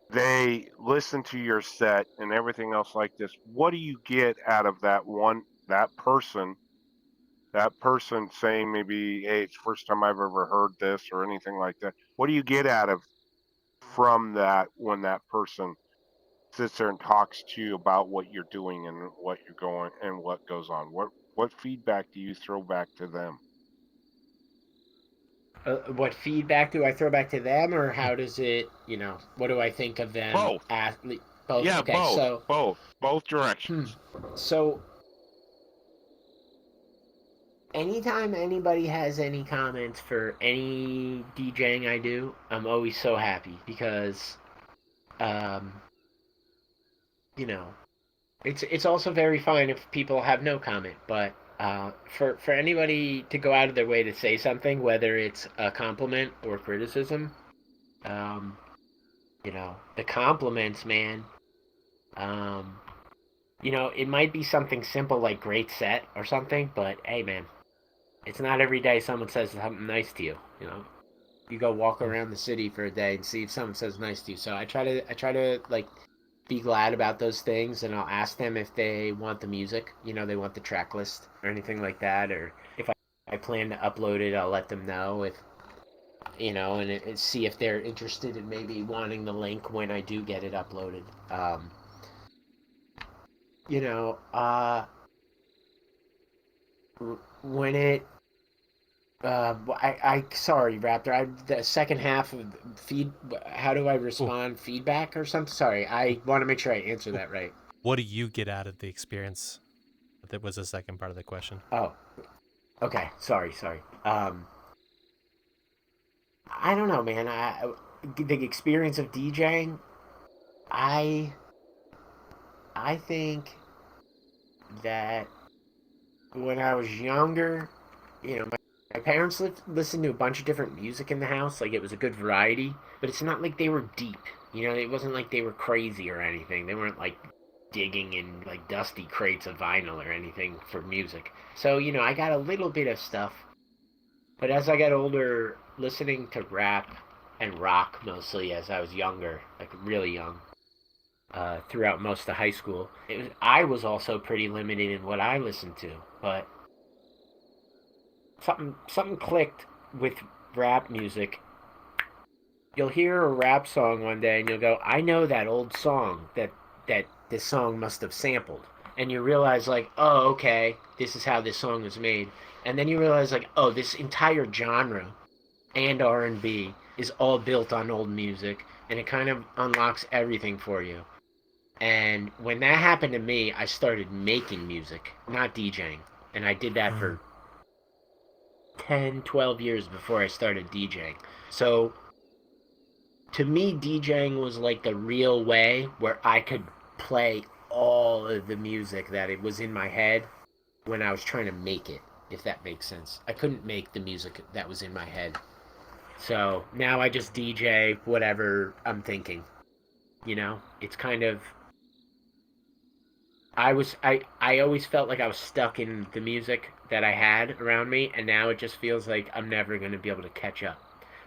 they listen to your set and everything else like this, what do you get out of that person saying maybe, hey, it's the first time I've ever heard this or anything like that? What do you get out of from that when that person sits there and talks to you about what you're doing and what you're going and what goes on? What feedback do you throw back to them?
What feedback do I throw back to them, or how does it, what do I think of them?
Both.
Both.
Yeah,
okay,
both.
So
Both directions.
So anytime anybody has any comments for any DJing I do, I'm always so happy because, it's also very fine if people have no comment, but for anybody to go out of their way to say something, whether it's a compliment or criticism, the compliments, man, it might be something simple like great set or something, but hey, man, it's not every day someone says something nice to you. You go walk around the city for a day and see if someone says nice to you. So I try to like be glad about those things, and I'll ask them if they want the music, they want the track list or anything like that, or if I plan to upload it, I'll let them know if, and see if they're interested in maybe wanting the link when I do get it uploaded. When it sorry, Raptor. The second half of feed. How do I respond? Feedback or something? Sorry, I want to make sure I answer that right.
What do you get out of the experience? That was the second part of the question.
Oh, okay. Sorry. I don't know, man. the experience of DJing, I think that when I was younger, my parents listened to a bunch of different music in the house. Like, it was a good variety, but it's not like they were deep. It wasn't like they were crazy or anything. They weren't like digging in like dusty crates of vinyl or anything for music. So, I got a little bit of stuff. But as I got older, listening to rap and rock mostly as I was younger, like really young, throughout most of high school, I was also pretty limited in what I listened to. But something clicked with rap music. You'll hear a rap song one day and you'll go, I know that old song that this song must have sampled. And you realize, like, oh, okay, this is how this song was made. And then you realize, like, oh, this entire genre and R&B is all built on old music, and it kind of unlocks everything for you. And when that happened to me, I started making music, not DJing. And I did that for 10, 12 years before I started DJing. So to me, DJing was like the real way where I could play all of the music that it was in my head when I was trying to make it, if that makes sense. I couldn't make the music that was in my head. So now I just DJ whatever I'm thinking. It's kind of, I always felt like I was stuck in the music that I had around me, and now it just feels like I'm never going to be able to catch up.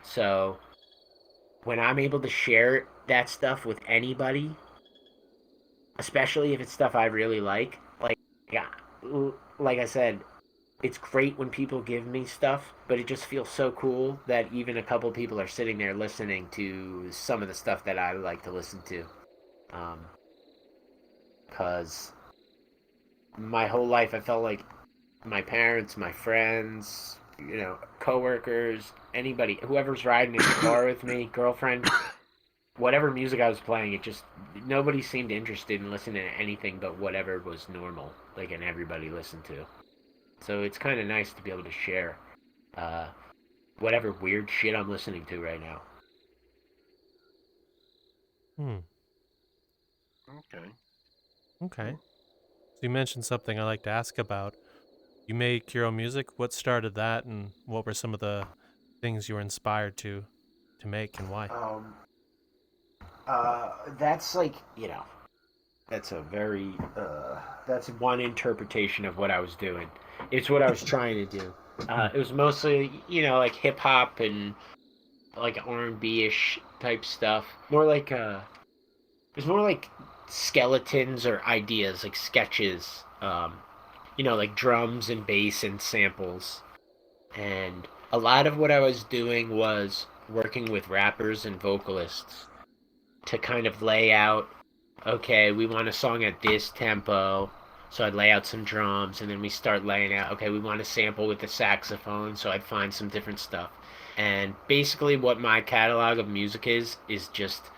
So when I'm able to share that stuff with anybody, especially if it's stuff I really like I said, it's great when people give me stuff, but it just feels so cool that even a couple people are sitting there listening to some of the stuff that I like to listen to. Because my whole life I felt like my parents, my friends, coworkers, anybody, whoever's riding in the car with me, girlfriend, whatever music I was playing, nobody seemed interested in listening to anything but whatever was normal, like, and everybody listened to. So it's kind of nice to be able to share whatever weird shit I'm listening to right now.
Okay. So you mentioned something I like to ask about. You make your own music. What started that, and what were some of the things you were inspired to make, and why?
That's like, that's a very, that's one interpretation of what I was doing. It's what I was trying to do. It was mostly, like hip hop and like R&B-ish type stuff. More like, it was more like skeletons or ideas, like sketches, like drums and bass and samples. And a lot of what I was doing was working with rappers and vocalists to kind of lay out, okay, we want a song at this tempo, so I'd lay out some drums, and then we start laying out, okay, we want a sample with the saxophone, so I'd find some different stuff. And basically what my catalog of music is just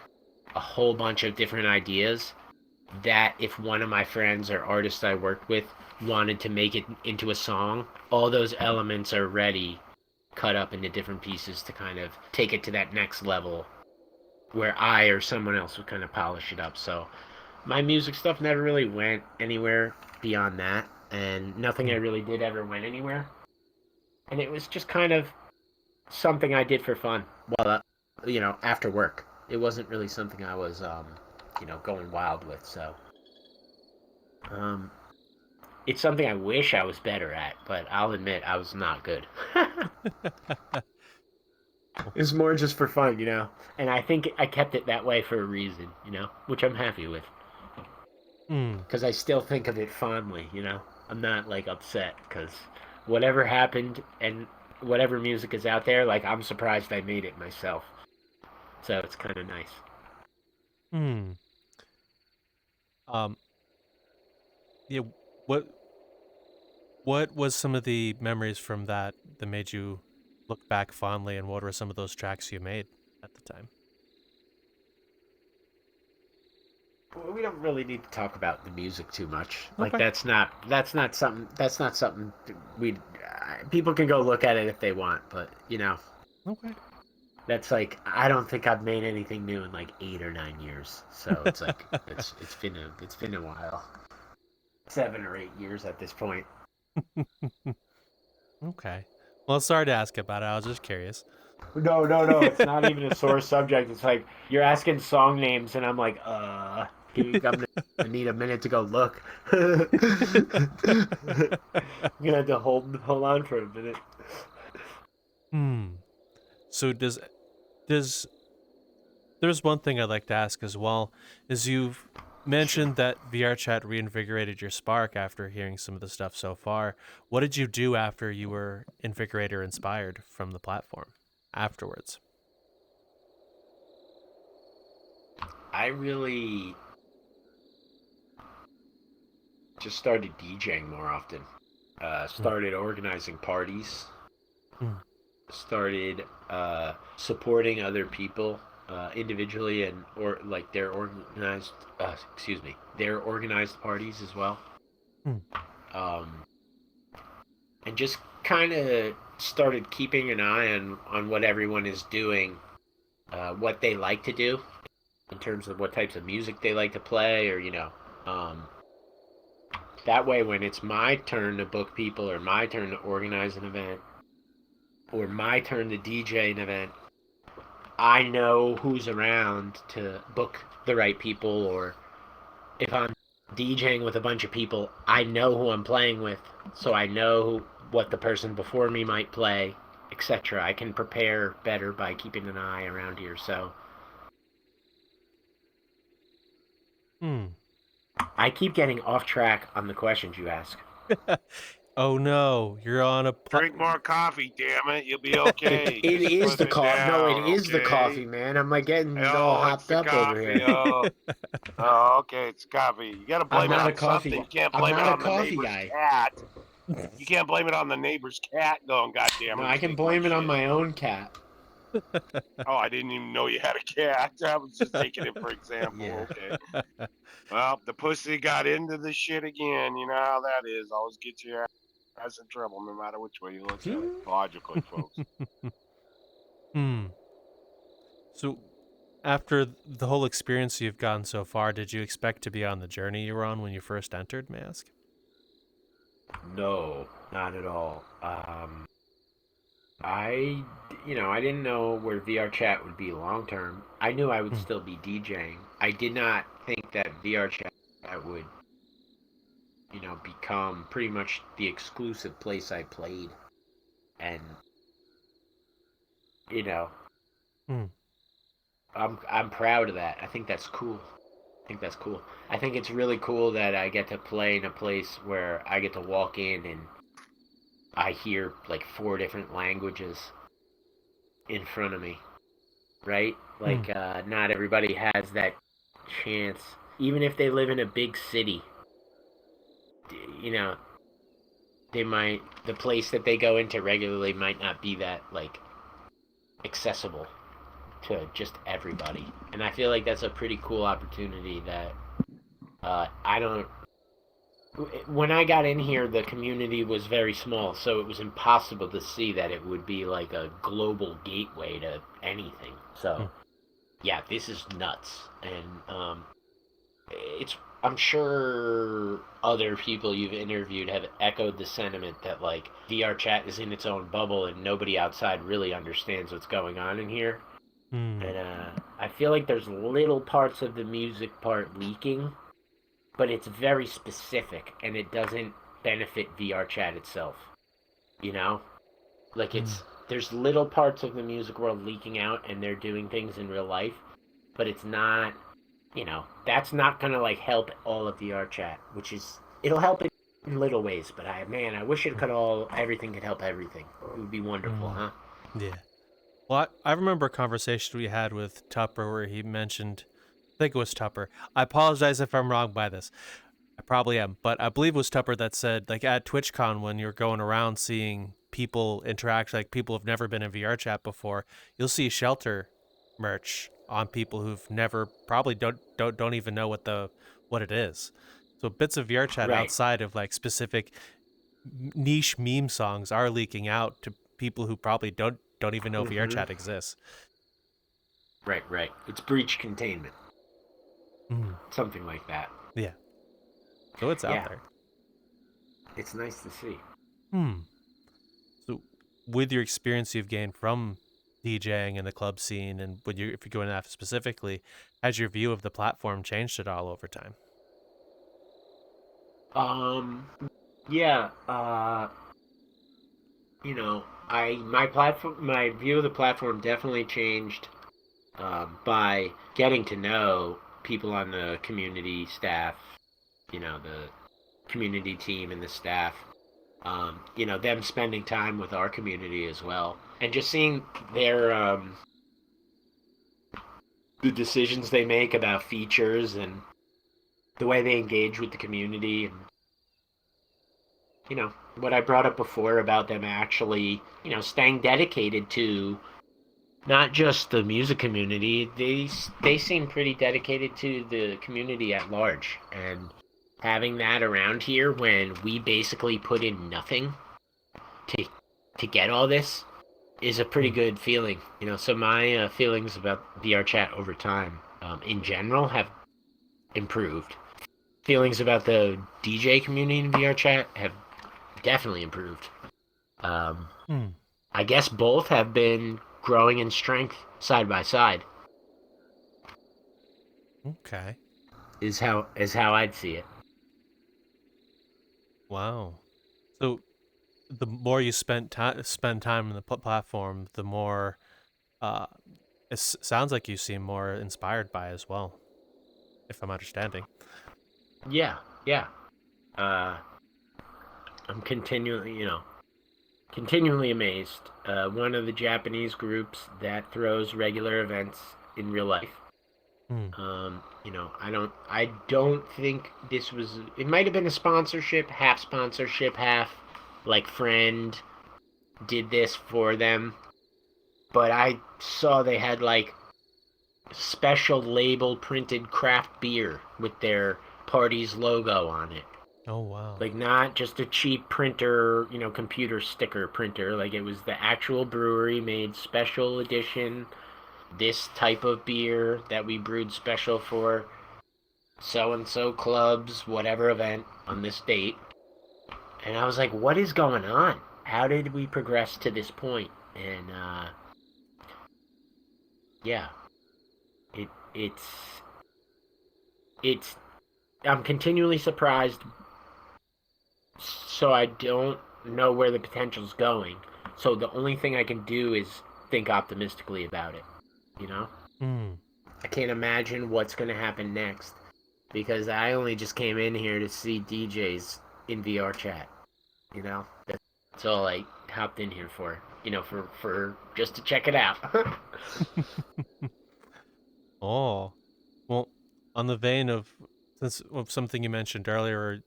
a whole bunch of different ideas that if one of my friends or artists I worked with wanted to make it into a song, all those elements are ready, cut up into different pieces to kind of take it to that next level where I or someone else would kind of polish it up. So my music stuff never really went anywhere beyond that, and nothing I really did ever went anywhere. And it was just kind of something I did for fun while, after work. It wasn't really something I was, going wild with. So it's something I wish I was better at, but I'll admit I was not good. It's more just for fun, and I think I kept it that way for a reason, which I'm happy with. Because I still think of it fondly, I'm not, like, upset, because whatever happened and whatever music is out there, like, I'm surprised I made it myself. So it's kind of nice.
Yeah, what was some of the memories from that made you look back fondly, and what were some of those tracks you made at the time?
Well, we don't really need to talk about the music too much.
Okay.
Like, that's not something we people can go look at it if they want, but
Okay.
That's like, I don't think I've made anything new in like 8 or 9 years. So it's like it's been a while. 7 or 8 years at this point.
Okay. Well, sorry to ask about it. I was just curious.
No. It's not even a sore subject. It's like you're asking song names, and I'm like, I'm gonna need a minute to go look. I'm gonna have to hold on for a minute.
So there's one thing I'd like to ask as well, is you've mentioned that VRChat reinvigorated your spark after hearing some of the stuff so far. What did you do after you were invigorated or inspired from the platform afterwards?
I really just started DJing more often. Started organizing parties. Started supporting other people individually and or like their organized parties as well. And just kind of started keeping an eye on what everyone is doing, what they like to do in terms of what types of music they like to play, or that way when it's my turn to book people or my turn to organize an event or my turn to DJ an event, I know who's around to book the right people. Or if I'm DJing with a bunch of people, I know who I'm playing with, so I know what the person before me might play, etc. I can prepare better by keeping an eye around here. So I keep getting off track on the questions you ask.
Oh no, you're on a
Drink more coffee, damn it. You'll be okay.
It
Just
is the
put
coffee. No, it
down,
is the
okay?
coffee, man. I'm like getting all
Oh, it's
hopped
the
up over
coffee.
here.
Oh, okay, it's coffee. You gotta
I'm
blame it
not a
on
coffee
something.
guy.
You can't
I'm
blame it
not a
on the
coffee
neighbor's
guy.
cat. You can't blame it on the neighbor's cat going, goddamn it.
No, I can blame it on my own cat.
Oh, I didn't even know you had a cat. I was just taking it for example.
Yeah.
Okay. Well, the pussy got into the shit again. You know how that is. Always get your ass in trouble no matter which way you look at it. Logically, folks.
So after the whole experience you've gotten so far, did you expect to be on the journey you were on when you first entered, may I ask?
No, not at all. I didn't know where VRChat would be long term. I knew I would still be DJing. I did not think that VRChat would, become pretty much the exclusive place I played. And, I'm proud of that. I think that's cool. I think it's really cool that I get to play in a place where I get to walk in and I hear like 4 different languages in front of me, right? Like, not everybody has that chance. Even if they live in a big city, the place that they go into regularly might not be that, like, accessible to just everybody. And I feel like that's a pretty cool opportunity that when I got in here, the community was very small, so it was impossible to see that it would be like a global gateway to anything. So, yeah, this is nuts. And I'm sure other people you've interviewed have echoed the sentiment that, like, VRChat is in its own bubble and nobody outside really understands what's going on in here. And I feel like there's little parts of the music part leaking, but it's very specific and it doesn't benefit VRChat itself. Like, there's little parts of the music world leaking out and they're doing things in real life, but it's not, that's not gonna like help all of VRChat, it'll help in little ways, but I wish everything could help everything. It would be wonderful, huh?
Yeah. Well, I remember a conversation we had with Tupper where he mentioned, I think it was Tupper. I apologize if I'm wrong by this. I probably am, but I believe it was Tupper that said, like, at TwitchCon, when you're going around seeing people interact, like people who've never been in VRChat before, you'll see shelter merch on people who've never probably don't even know what it is. So bits of VRChat outside of like specific niche meme songs are leaking out to people who probably don't even know VRChat exists.
Right. It's breach containment.
Mm.
Something like that.
Yeah. So it's out there.
It's nice to see.
So, with your experience you've gained from DJing and the club scene, and if you're going to that specifically, has your view of the platform changed at all over time?
Yeah. My view of the platform definitely changed by getting to know people on the community staff, the community team and the staff. Them spending time with our community as well, and just seeing their the decisions they make about features and the way they engage with the community, and what I brought up before about them actually staying dedicated to not just the music community. They seem pretty dedicated to the community at large, and having that around here when we basically put in nothing to get all this is a pretty good feeling. So my feelings about VRChat over time, in general, have improved. Feelings about the DJ community in VRChat have definitely improved. I guess both have been growing in strength side by side.
Okay.
Is how I'd see it.
Wow. So, the more you spend time on the platform, the more it sounds like you seem more inspired by as well, if I'm understanding.
Yeah. I'm continually amazed. One of the Japanese groups that throws regular events in real life. I don't think this was. It might have been a sponsorship, half like friend did this for them. But I saw they had like special label printed craft beer with their party's logo on it.
Oh, wow.
Like not just a cheap printer, computer sticker printer. Like it was the actual brewery made special edition, this type of beer that we brewed special for so-and-so clubs, whatever event on this date. And I was like, what is going on? How did we progress to this point? And, yeah. It's I'm continually surprised, so I don't know where the potential's going. So the only thing I can do is think optimistically about it, I can't imagine what's going to happen next, because I only just came in here to see DJs in VRChat, That's all I hopped in here for, for just to check it out.
Oh, well, on the vein of something you mentioned earlier,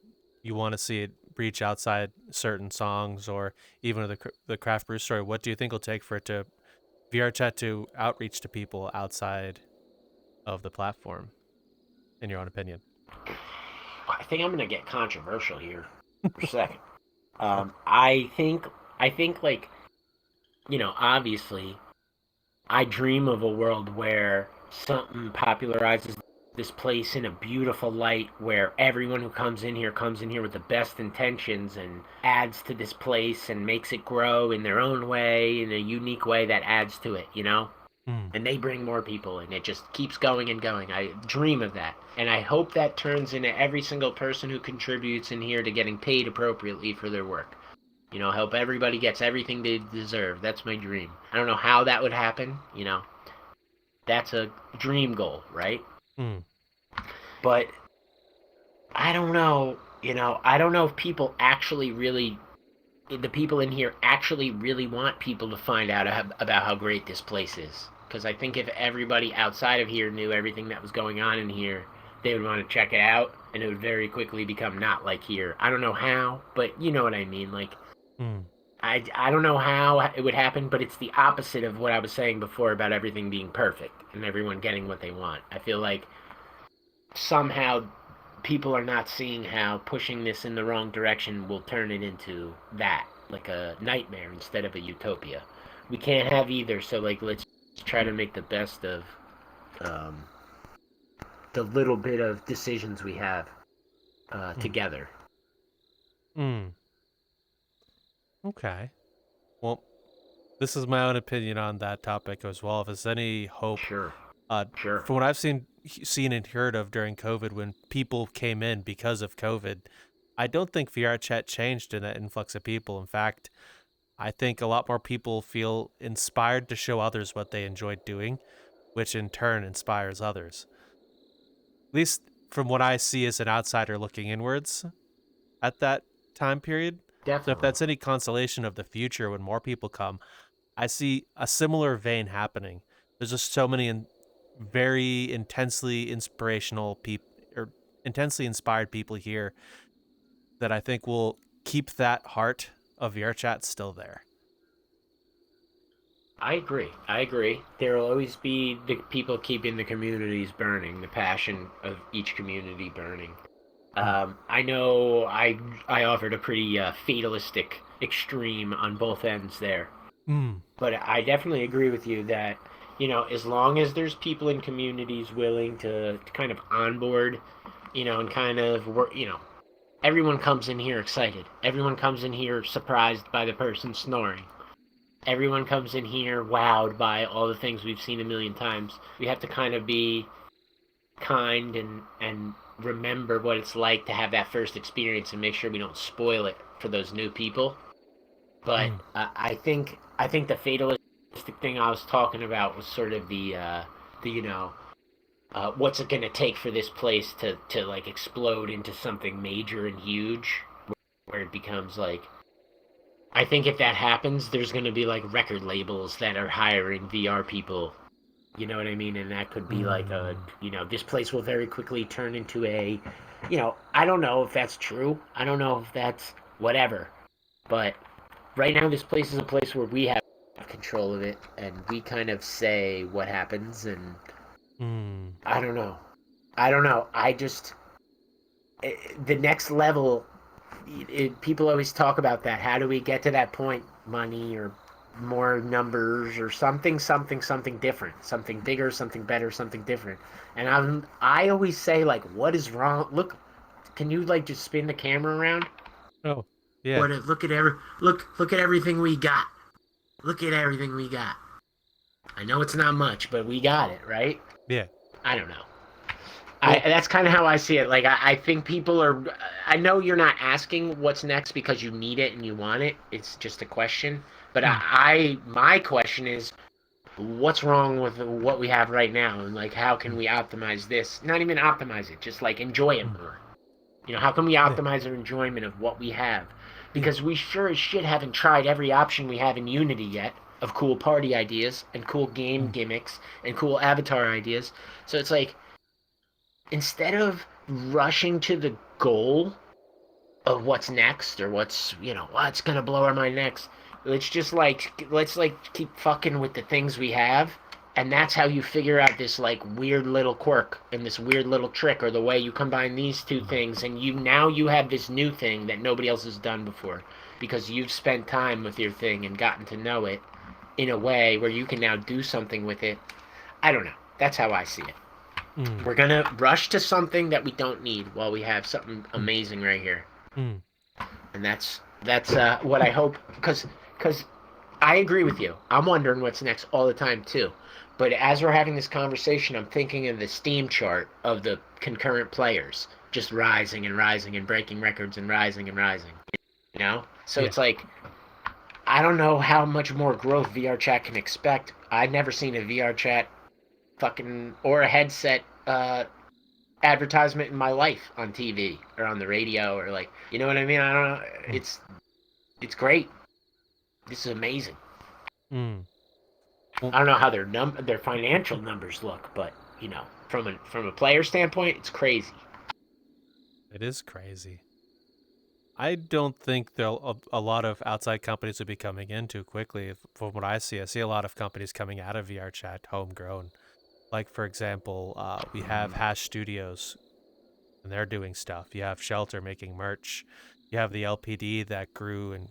you want to see it reach outside certain songs or even the craft brew story. What do you think it'll take for VRChat to outreach to people outside of the platform, in your own opinion?
I think I'm gonna get controversial here for a second. I think like, obviously, I dream of a world where something popularizes this place in a beautiful light, where everyone who comes in here with the best intentions and adds to this place and makes it grow in their own way, in a unique way that adds to it, And they bring more people, and it just keeps going and going. I dream of that. And I hope that turns into every single person who contributes in here to getting paid appropriately for their work. I hope everybody gets everything they deserve. That's my dream. I don't know how that would happen, That's a dream goal, right? But I don't know, I don't know if people actually really, the people in here actually really want people to find out about how great this place is. Because I think if everybody outside of here knew everything that was going on in here, they would want to check it out, and it would very quickly become not like here. I don't know how, but you know what I mean. Like, I don't know how it would happen, but it's the opposite of what I was saying before about everything being perfect and everyone getting what they want. I feel like somehow people are not seeing how pushing this in the wrong direction will turn it into that, like a nightmare instead of a utopia. We can't have either, so like let's try to make the best of the little bit of decisions we have together.
Okay. Well, this is my own opinion on that topic as well. If there's any hope,
Sure.
from what I've seen and heard of during COVID, when people came in because of COVID, I don't think VRChat changed in that influx of people. In fact, I think a lot more people feel inspired to show others what they enjoyed doing, which in turn inspires others. At least from what I see as an outsider looking inwards at that time period.
Definitely.
So if that's any consolation of the future when more people come, I see a similar vein happening. There's just so many very intensely inspirational people or intensely inspired people here that I think will keep that heart of VRChat still there.
I agree. There will always be the people keeping the communities burning, the passion of each community burning. I know I offered a pretty fatalistic extreme on both ends there. But I definitely agree with you that, as long as there's people in communities willing to kind of onboard, and kind of work, everyone comes in here excited. Everyone comes in here surprised by the person snoring. Everyone comes in here wowed by all the things we've seen a million times. We have to kind of be kind and remember what it's like to have that first experience and make sure we don't spoil it for those new people. But I think the fatalistic thing I was talking about was sort of the what's it going to take for this place to like explode into something major and huge, where it becomes like, I think if that happens, there's going to be like record labels that are hiring VR people. You know what I mean? And that could be like this place will very quickly turn into a, I don't know if that's true. I don't know if that's whatever. But right now, this place is a place where we have control of it, and we kind of say what happens, and I don't know. I just, the next level, people always talk about that. How do we get to that point? Money or more numbers or something different, something bigger, something better, something different. And I always say, like, what is wrong? Look, can you like just spin the camera around?
Oh, yeah.
Look at everything we got. Look at everything we got. I know it's not much, but we got it, right?
Yeah.
I don't know. That's kind of how I see it. Like, I think people are. I know you're not asking what's next because you need it and you want it. It's just a question. But my question is, what's wrong with what we have right now, and like, how can we optimize this? Not even optimize it, just like enjoy it more. How can we optimize our enjoyment of what we have? Because we sure as shit haven't tried every option we have in Unity yet of cool party ideas and cool game gimmicks and cool avatar ideas. So it's like, instead of rushing to the goal of what's next or what's gonna blow our mind next, let's keep fucking with the things we have, and that's how you figure out this like weird little quirk and this weird little trick, or the way you combine these two things, and you have this new thing that nobody else has done before, because you've spent time with your thing and gotten to know it in a way where you can now do something with it. I don't know. That's how I see it. We're gonna rush to something that we don't need while we have something amazing right here. And that's what I hope, because I agree with you. I'm wondering what's next all the time too. But as we're having this conversation, I'm thinking of the Steam chart of the concurrent players just rising and rising and breaking records and rising and rising. So it's like, I don't know how much more growth VRChat can expect. I've never seen a VRChat or a headset advertisement in my life on TV or on the radio, or like, you know what I mean? I don't know. It's great. This is amazing. I don't know how their financial numbers look, but from a player standpoint, it's crazy.
It is crazy. I don't think a lot of outside companies will be coming in too quickly. From what I see a lot of companies coming out of VRChat homegrown. Like, for example, we have Hash Studios, and they're doing stuff. You have Shelter making merch. You have the LPD that grew and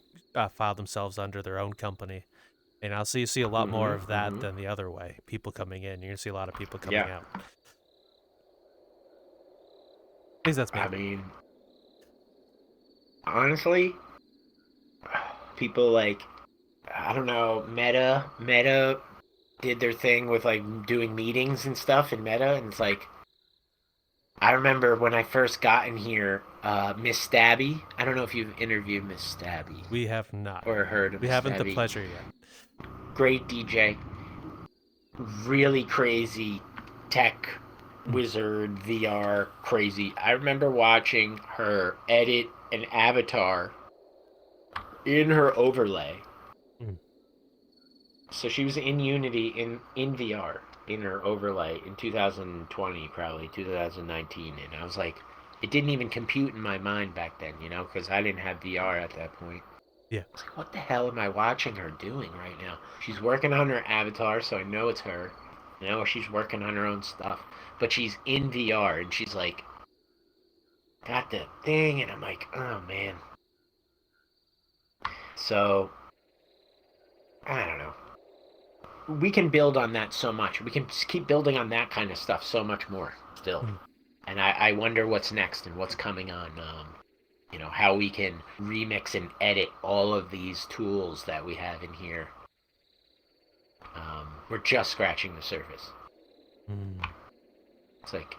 filed themselves under their own company. And I'll see you see a lot more of that than the other way. People coming in. You're gonna see a lot of people coming out. At least that's me.
I mean, honestly, people like, I don't know, Meta did their thing with like doing meetings and stuff in Meta, and it's like, I remember when I first got in here, Miss Stabby. I don't know if you've interviewed Miss Stabby.
We have not.
Or heard of
We
Miss
haven't
Stabby.
the pleasure yet.
Great DJ. Really crazy tech wizard, VR crazy. I remember watching her edit an avatar in her overlay. So she was in Unity in VR in her overlay in 2020, probably 2019, and I was like, it didn't even compute in my mind back then, you know, because I didn't have VR at that point.
Yeah.
I was like, what the hell am I watching her doing right now? She's working on her avatar, so I know it's her. I know she's working on her own stuff, but she's in VR, and she's like, got the thing, and I'm like, oh man. So, I don't know. We can build on that so much. We can keep building on that kind of stuff so much more still. And I wonder what's next and what's coming on, you know, how we can remix and edit all of these tools that we have in here. We're just scratching the surface. It's like,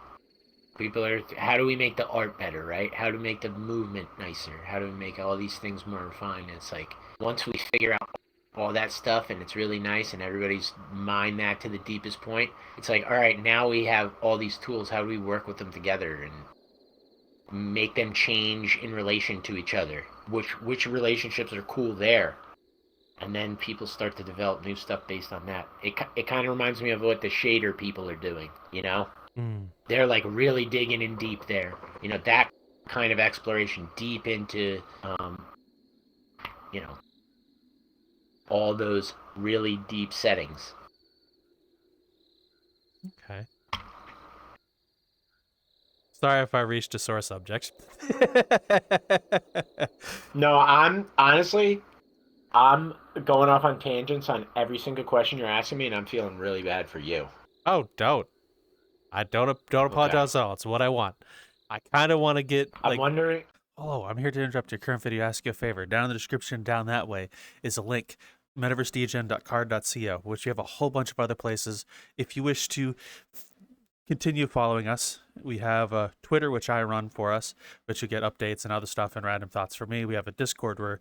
people are, how do we make the art better, right? How do we make the movement nicer? How do we make all these things more refined? It's like, once we figure out all that stuff and it's really nice and everybody's mined that to the deepest point, it's like, all right, now we have all these tools. How do we work with them together and make them change in relation to each other? Which relationships are cool there? And then people start to develop new stuff based on that. It kind of reminds me of what the shader people are doing, you know? They're like really digging in deep there. You know, that kind of exploration deep into, you know, all those really deep settings.
Okay. Sorry if I reached a sore subject.
No, I'm going off on tangents on every single question you're asking me, and I'm feeling really bad for you.
Oh, don't. I don't apologize at all. It's what I want. I kind of want to get like...
I'm wondering...
Oh, I'm here to interrupt your current video, ask you a favor. Down in the description, down that way, is a link, metaversedegen.card.co, which you have a whole bunch of other places. If you wish to continue following us, we have Twitter, which I run for us, which you get updates and other stuff and random thoughts from me. We have a Discord where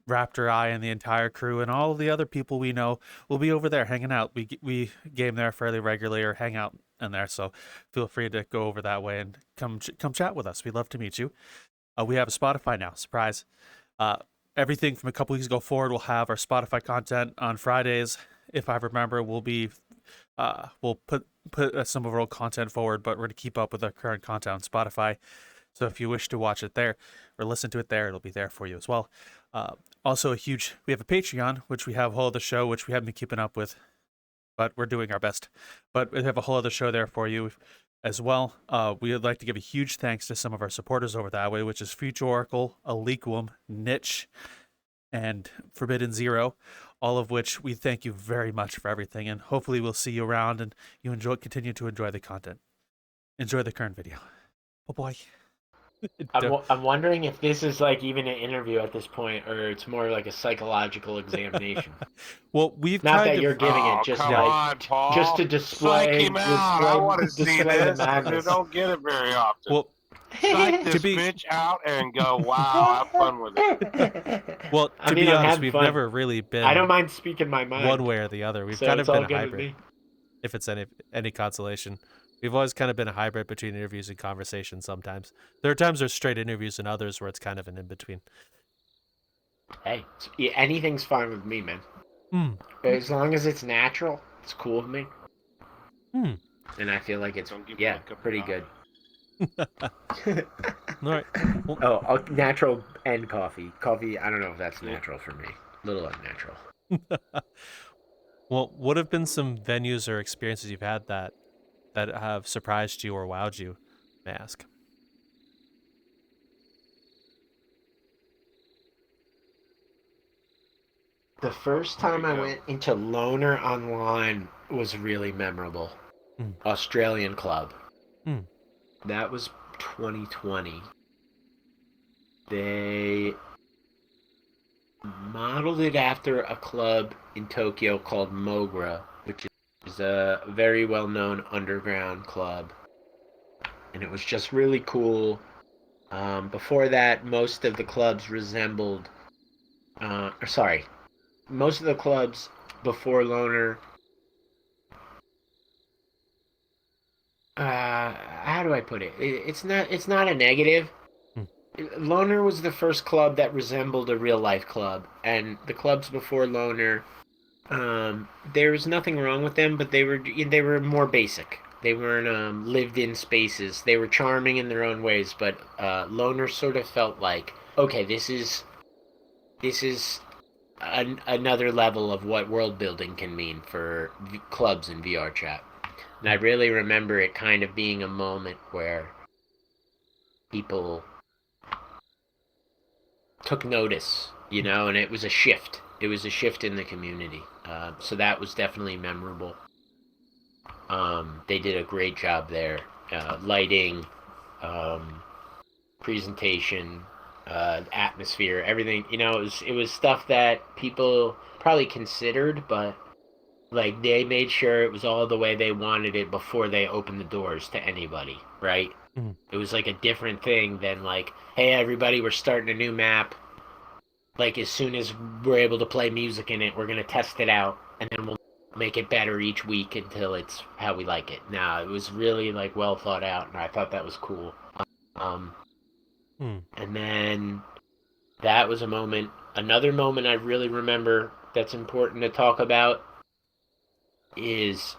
Raptor, I, and the entire crew and all the other people we know will be over there hanging out. We game there fairly regularly or hang out in there, so feel free to go over that way and come chat with us. We'd love to meet you. We have a Spotify now. Surprise. Everything from a couple weeks ago forward, we'll have our Spotify content on Fridays. If I remember, we'll put some of our old content forward, but we're going to keep up with our current content on Spotify. So if you wish to watch it there or listen to it there, it'll be there for you as well. Also, we have a Patreon, which we have a whole other show, which we haven't been keeping up with, but we're doing our best. But we have a whole other show there for you as well. We would like to give a huge thanks to some of our supporters over that way, which is Future Oracle, Aliquum, Niche, and Forbidden Zero, all of which we thank you very much for everything, and hopefully we'll see you around and you continue to enjoy the content. Enjoy the current video. Oh boy.
I'm wondering if this is like even an interview at this point, or it's more like a psychological examination.
Well, we've
not
kind
that
of...
you're giving it, just
come
like
on, Paul.
just to display.
Psych him out. I want to see
display the
this. You
madness.
don't get it very often.
Well,
psych this bitch out and go, wow, have fun with it.
Well, to be honest, we've never really been...
I don't mind speaking my mind.
One way or the other. We've kind of been a hybrid. If it's any consolation. We've always kind of been a hybrid between interviews and conversations sometimes. There are times there's straight interviews and others where it's kind of an in-between.
Hey, anything's fine with me, man. As long as it's natural, it's cool with me. And I feel like it's, pretty good.
All right.
Well, natural and coffee. Coffee, I don't know if that's natural for me. A little unnatural.
Well, what have been some venues or experiences you've had that have surprised you or wowed you, may I ask?
The first time I went into Loner Online was really memorable. Australian club. That was 2020. They modeled it after a club in Tokyo called Mogra, which is a very well-known underground club. And it was just really cool. Before that, most of the clubs resembled... most of the clubs before Loner... how do I put it? It's not a negative. Loner was the first club that resembled a real life club, and the clubs before Loner, there was nothing wrong with them, but they were more basic. They weren't lived in spaces. They were charming in their own ways, but Loner sort of felt like, okay, this is another level of what world building can mean for clubs in VRChat. And I really remember it kind of being a moment where people took notice, and it was a shift. It was a shift in the community. So that was definitely memorable. They did a great job there. Lighting, presentation, atmosphere, everything. It was stuff that people probably considered, but like they made sure it was all the way they wanted it before they opened the doors to anybody, right? It was like a different thing than like, hey, everybody, we're starting a new map. Like, as soon as we're able to play music in it, we're going to test it out, and then we'll make it better each week until it's how we like it. Now, it was really, like, well thought out, and I thought that was cool. And then that was a moment. Another moment I really remember that's important to talk about is...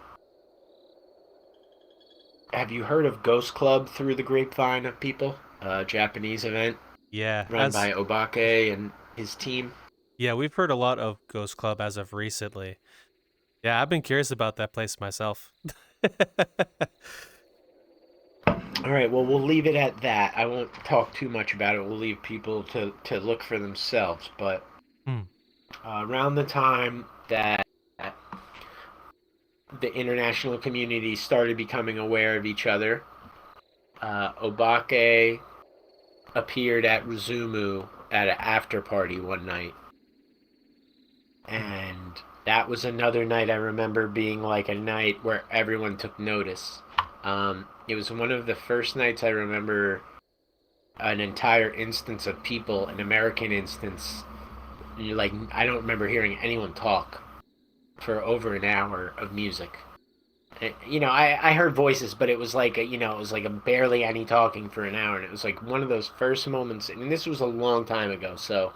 Have you heard of Ghost Club Through the Grapevine of People? A Japanese event.
Yeah.
Run by Obake and his team.
Yeah, we've heard a lot of Ghost Club as of recently. Yeah, I've been curious about that place myself.
All right, well, we'll leave it at that. I won't talk too much about it. We'll leave people to look for themselves. But around the time that the international community started becoming aware of each other, Obake appeared at Rizumu at an after party one night. And that was another night I remember being like a night where everyone took notice. It was one of the first nights I remember an entire instance of people, an American instance. Like, I don't remember hearing anyone talk for over an hour of music. I heard voices, but it was like it was like a barely any talking for an hour, and it was like one of those first moments, and this was a long time ago, so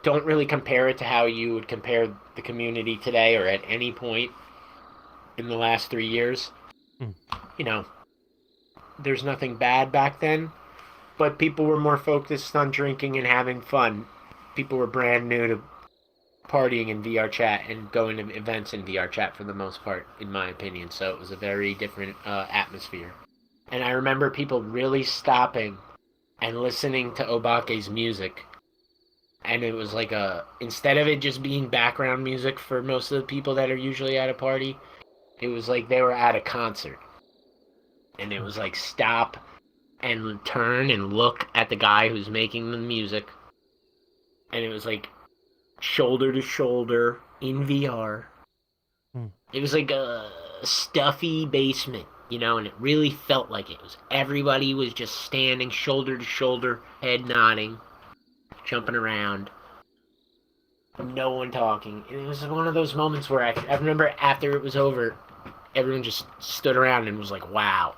don't really compare it to how you would compare the community today or at any point in the last 3 years. There's nothing bad back then, but people were more focused on drinking and having fun. People were brand new to partying in VRChat and going to events in VRChat for the most part, in my opinion. So it was a very different atmosphere. And I remember people really stopping and listening to Obake's music. And it was like instead of it just being background music for most of the people that are usually at a party, it was like they were at a concert. And it was like stop and turn and look at the guy who's making the music. And it was like shoulder to shoulder in VR. It was like a stuffy basement, and it really felt like it was. Everybody was just standing shoulder to shoulder, head nodding, jumping around, no one talking. And it was one of those moments where I remember after it was over, everyone just stood around and was like, wow.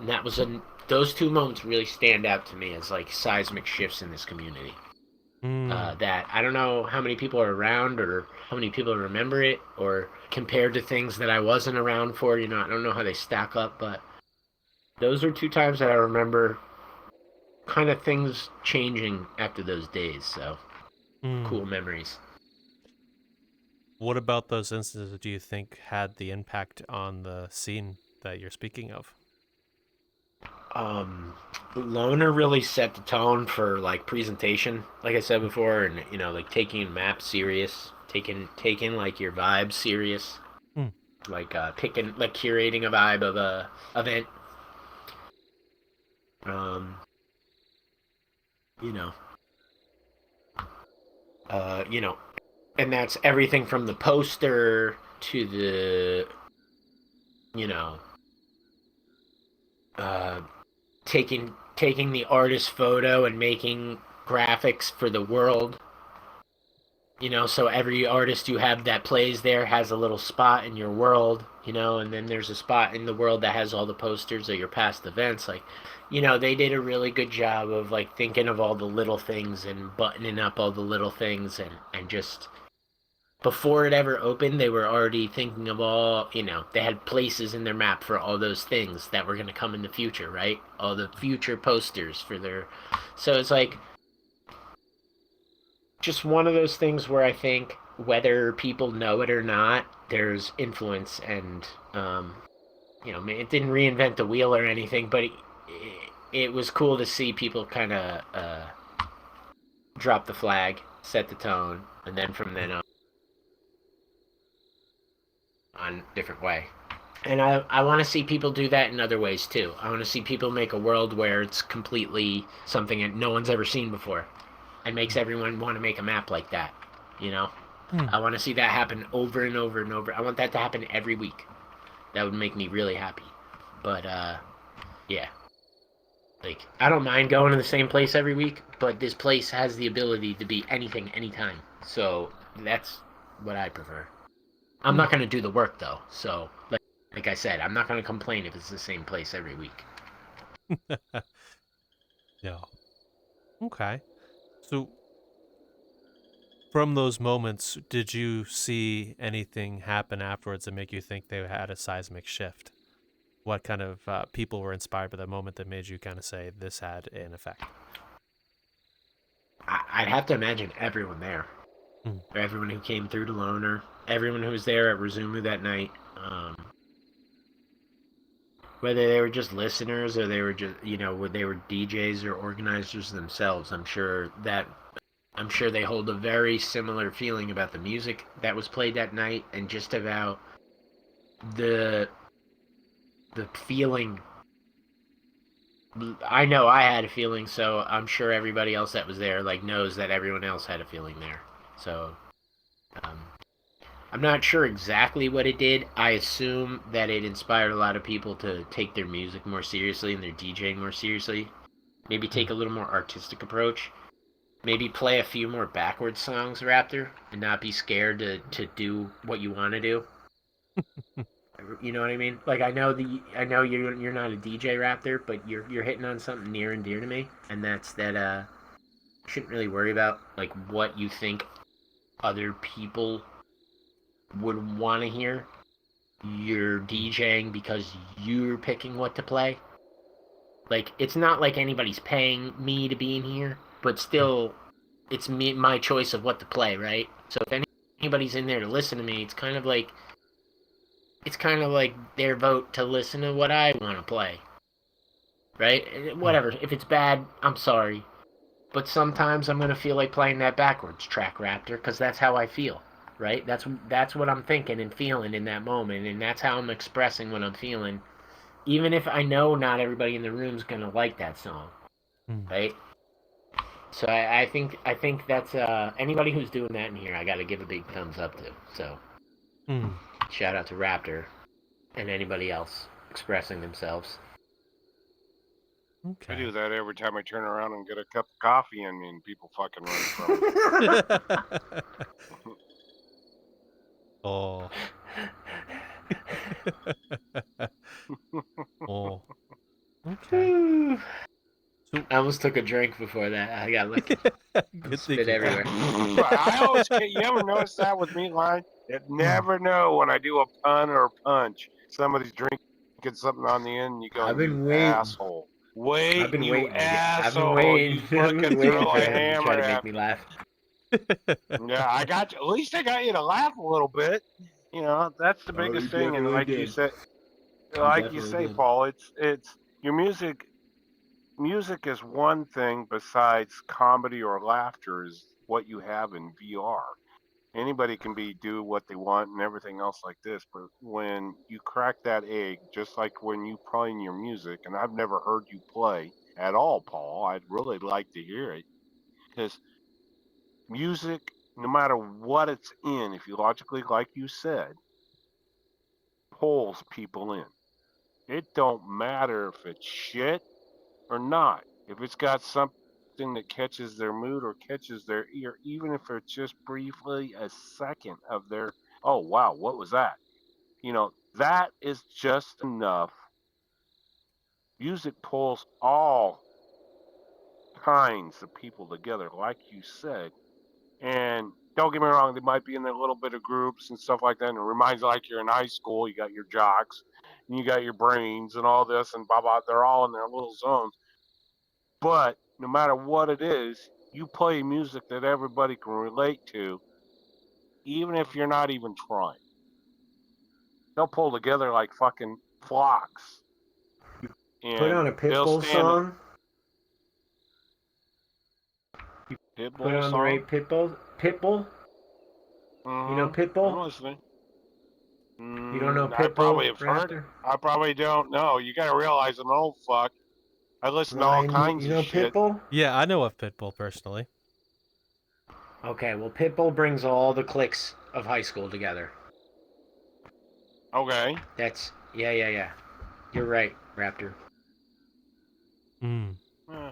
And that was those two moments really stand out to me as like seismic shifts in this community. That I don't know how many people are around or how many people remember it or compared to things that I wasn't around for, I don't know how they stack up, but those are two times that I remember kind of things changing after those days, so cool memories.
What about those instances do you think had the impact on the scene that you're speaking of?
Loner really set the tone for like presentation, like I said before, and like taking maps serious. taking like your vibe serious,
Hmm.
like curating a vibe of a event. You know, and that's everything from the poster to the, taking the artist photo and making graphics for the world. So every artist you have that plays there has a little spot in your world, and then there's a spot in the world that has all the posters of your past events. Like, they did a really good job of like thinking of all the little things and buttoning up all the little things, and just before it ever opened, they were already thinking of all, they had places in their map for all those things that were going to come in the future, right? All the future posters for their, so it's like, just one of those things where I think whether people know it or not, there's influence, and it didn't reinvent the wheel or anything, but it was cool to see people kind of drop the flag, set the tone, and then from then on a different way. And I want to see people do that in other ways too. I want to see people make a world where it's completely something that no one's ever seen before, and makes everyone want to make a map like that, I want to see that happen over and over and over. I want that to happen every week. That would make me really happy. But, yeah. Like, I don't mind going to the same place every week, but this place has the ability to be anything, anytime. So, that's what I prefer. I'm not going to do the work, though. So, like I said, I'm not going to complain if it's the same place every week.
Yeah. Okay. So, from those moments, did you see anything happen afterwards that make you think they had a seismic shift? What kind of people were inspired by that moment that made you kind of say this had an effect?
I'd have to imagine everyone there. Everyone who came through to Loner, everyone who was there at Razumu that night. Whether they were just listeners or they were just, they were DJs or organizers themselves, I'm sure they hold a very similar feeling about the music that was played that night, and just about the feeling. I know I had a feeling, so I'm sure everybody else that was there knows that everyone else had a feeling there. So I'm not sure exactly what it did. I assume that it inspired a lot of people to take their music more seriously and their DJing more seriously. Maybe take a little more artistic approach. Maybe play a few more backwards songs, Raptor, and not be scared to do what you want to do. You know what I mean? Like, I know you're not a DJ, Raptor, but you're hitting on something near and dear to me, and that's that you shouldn't really worry about like what you think other people would want to hear. You're DJing because you're picking what to play. Like, it's not like anybody's paying me to be in here, but still, it's my choice of what to play, right? So if anybody's in there to listen to me, it's kind of like their vote to listen to what I want to play, right? Whatever. If it's bad, I'm sorry, but sometimes I'm gonna feel like playing that backwards track, Raptor, because that's how I feel, right? That's what I'm thinking and feeling in that moment, and that's how I'm expressing what I'm feeling, even if I know not everybody in the room's gonna like that song, right? So I think that's anybody who's doing that in here, I got to give a big thumbs up to. So shout out to Raptor and anybody else expressing themselves.
Okay. I do that every time I turn around and get a cup of coffee in me, and people fucking run from me.
Oh. Oh. Okay.
I almost took a drink before that. I got lucky.
Good
spit everywhere.
I always get, you ever notice that with me, Line? You never know when I do a pun or a punch. Somebody's drinking something on the end, and you go,
I've been
you
waiting.
asshole. Wait,
I've been
you
waiting.
asshole.
I've been waiting.
You fucking throw a hammer
to try to make
at
me laugh.
Yeah, I got you. At least I got you to laugh a little bit. You know, that's the biggest thing. And like you said, Paul, it's your music. Music is one thing besides comedy or laughter is what you have in VR. anybody can do what they want and everything else like this. But when you crack that egg, just like when you play your music, and I've never heard you play at all, Paul, I'd really like to hear it, because music, no matter what it's in, if you logically, like you said, pulls people in. It don't matter if it's shit or not. If it's got something that catches their mood or catches their ear, even if it's just briefly a second of their, oh wow, what was that? That is just enough. Music pulls all kinds of people together, like you said. And don't get me wrong, they might be in their little bit of groups and stuff like that. And it reminds you like you're in high school, you got your jocks, and you got your brains and all this and blah blah. They're all in their little zones. But no matter what it is, you play music that everybody can relate to, even if you're not even trying. They'll pull together like fucking flocks. And
Put on a Pitbull song. Put on the right Pitbull. Pitbull? You know Pitbull?
I'm listening.
You don't know Pitbull?
I probably have
Raptor?
heard. I probably don't know. You got to realize I'm an old fuck. I listen to all kinds of shit.
Pitbull?
Yeah, I know of Pitbull personally.
Okay, well, Pitbull brings all the cliques of high school together.
Okay.
That's yeah. You're right, Raptor.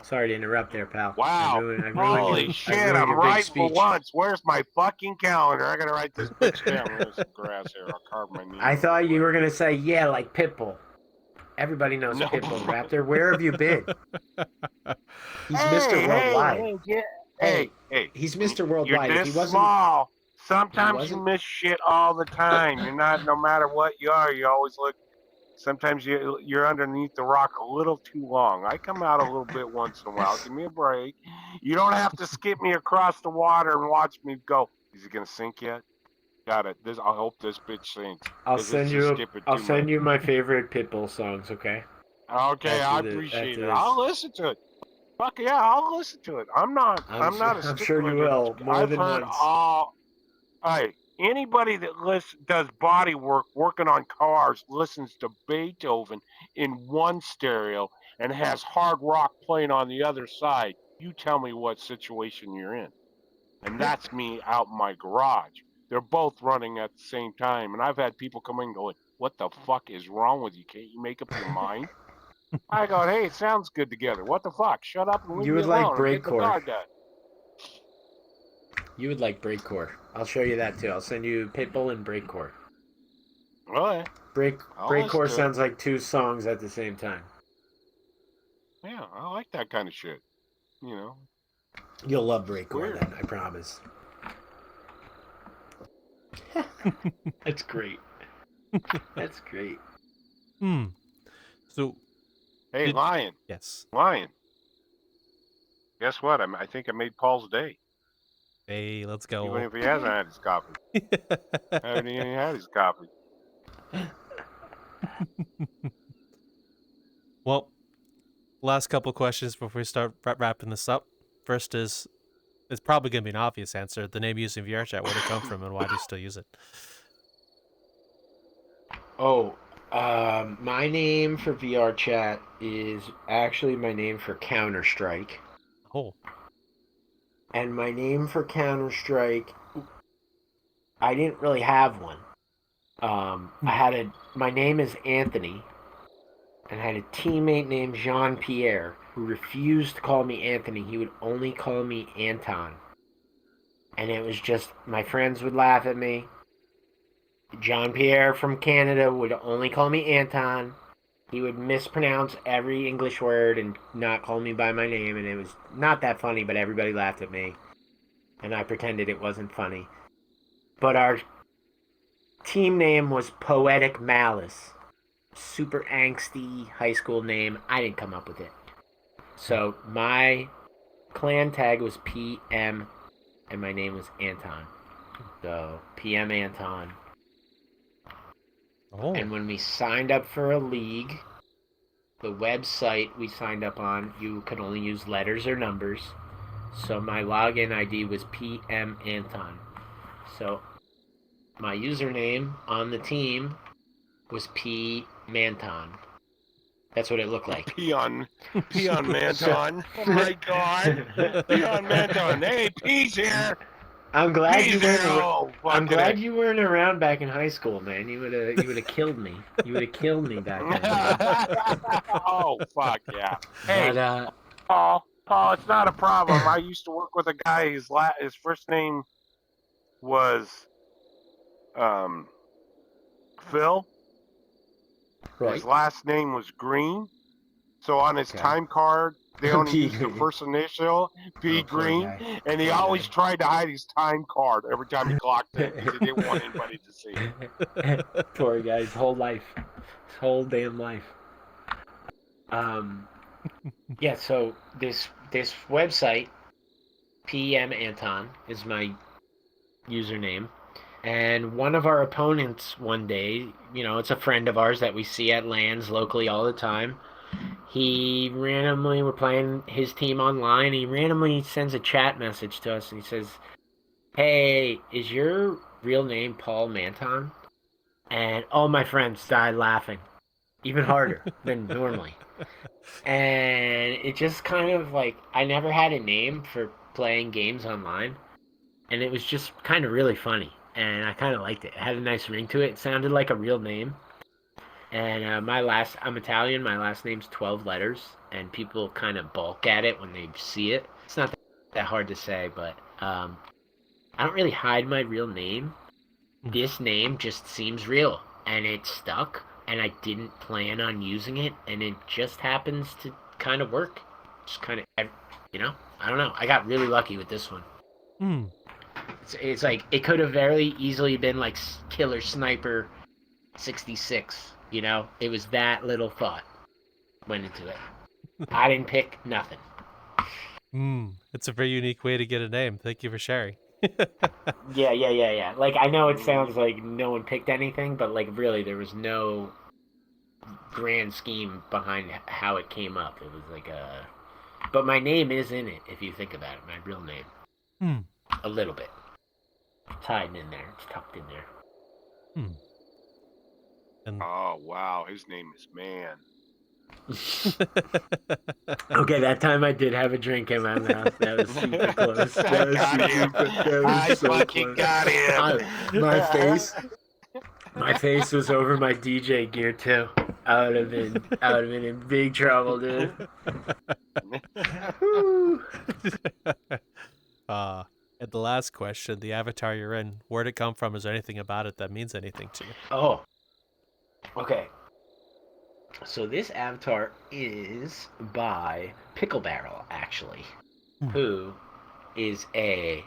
Sorry to interrupt there, pal.
Wow. Holy shit, I'm right for once. Where's my fucking calendar? I gotta write this bitch down. There's some grass here. I'll carve my knee.
I thought you were gonna say, yeah, like Pitbull. Everybody knows Pitbull, Raptor. Where have you been? He's Mr. Worldwide. Hey, he's Mr. Worldwide.
You're this small. Sometimes you miss shit all the time. You're not, no matter what you are, you always look. Sometimes you're underneath the rock a little too long. I come out a little bit once in a while. Give me a break. You don't have to skip me across the water and watch me go. Is it gonna sink yet? Got it. I hope this bitch sinks.
I'll send you my favorite Pitbull songs. Okay.
Okay, I appreciate it. I'll listen to it. Fuck yeah, I'll listen to it. I'm not a stickler.
I'm sure you will. More than once.
Hey, anybody that does body work, working on cars, listens to Beethoven in one stereo and has hard rock playing on the other side, you tell me what situation you're in. And that's me out in my garage. They're both running at the same time. And I've had people come in going, what the fuck is wrong with you? Can't you make up your mind? I go, hey, it sounds good together. What the fuck? Shut up and leave me alone.
You would like breakcore. You would like breakcore. I'll show you that too. I'll send you Pitbull and breakcore.
Really?
Breakcore sounds like two songs at the same time.
Yeah, I like that kind of shit. You know.
You'll love breakcore then, I promise. That's great. That's great.
So,
hey, Lion.
Yes.
Lion. Guess what? I think I made Paul's day.
Hey, let's go.
Even if he hasn't had his coffee. Haven't even had his coffee.
Well, last couple questions before we start wrapping this up. First is, it's probably going to be an obvious answer. The name using VRChat, where did it come from and why do you still use it?
My name for VRChat is actually my name for Counter-Strike.
Oh.
And my name for Counter-Strike, I didn't really have one. My name is Anthony, and I had a teammate named Jean-Pierre who refused to call me Anthony. He would only call me Anton. And it was just, my friends would laugh at me. Jean-Pierre from Canada would only call me Anton. He would mispronounce every English word and not call me by my name, and it was not that funny, but everybody laughed at me. And I pretended it wasn't funny. But our team name was Poetic Malice. Super angsty high school name. I didn't come up with it. So my clan tag was PM, and my name was Anton. So PM Anton.
Oh.
And when we signed up for a league, the website we signed up on, you could only use letters or numbers. So my login ID was PM Anton. So my username on the team was Manton. That's what it looked like.
Peon Manton. Oh my God. Peon Manton. Hey, P's here.
I'm glad
P's
you
here.
weren't.
Oh,
I'm
fucking
glad
it.
you weren't around back in high school, man. You would have killed me. You would have killed me back then.
Oh, fuck yeah. Hey,
But
Paul, it's not a problem. I used to work with a guy. His first name was Phil.
right.
His last name was Green. So on his
Okay.
time card, they only
P.
used the first initial, P.
Oh, poor
Green,
guy.
and he
Poor
always
guy.
tried to hide his time card every time he clocked in because he didn't want anybody to see.
Poor guy. His whole life. His whole damn life. Yeah, so this website, PM Anton, is my username. And one of our opponents one day, it's a friend of ours that we see at LANs locally all the time. He randomly, we're playing his team online, he randomly sends a chat message to us and he says, "Hey, is your real name Paul Manton?" And all my friends died laughing, even harder than normally. And it just kind of like, I never had a name for playing games online, and it was just kind of really funny, and I kind of liked it. It had a nice ring to it. It sounded like a real name. And I'm Italian, my last name's 12 letters, and people kind of balk at it when they see it. It's not that hard to say, but I don't really hide my real name. This name just seems real, and it stuck, and I didn't plan on using it, and it just happens to kind of work. Just kind of, I don't know. I got really lucky with this one. It's like, it could have very easily been like Killer Sniper 66. It was that little thought went into it. I didn't pick nothing.
It's a very unique way to get a name. Thank you for sharing.
Yeah. Like, I know it sounds like no one picked anything, but like, really, there was no grand scheme behind how it came up. It was like but my name is in it, if you think about it, my real name. A little bit. It's hiding in there. It's tucked in there.
Oh, wow. His name is Man.
Okay, that time I did have a drink in my mouth. That was super close.
I fucking got him.
My face was over my DJ gear too. I would have been in big trouble, dude.
And the last question, the avatar you're in, where'd it come from? Is there anything about it that means anything to you?
Oh. Okay. So this avatar is by Pickle Barrel, actually, who is a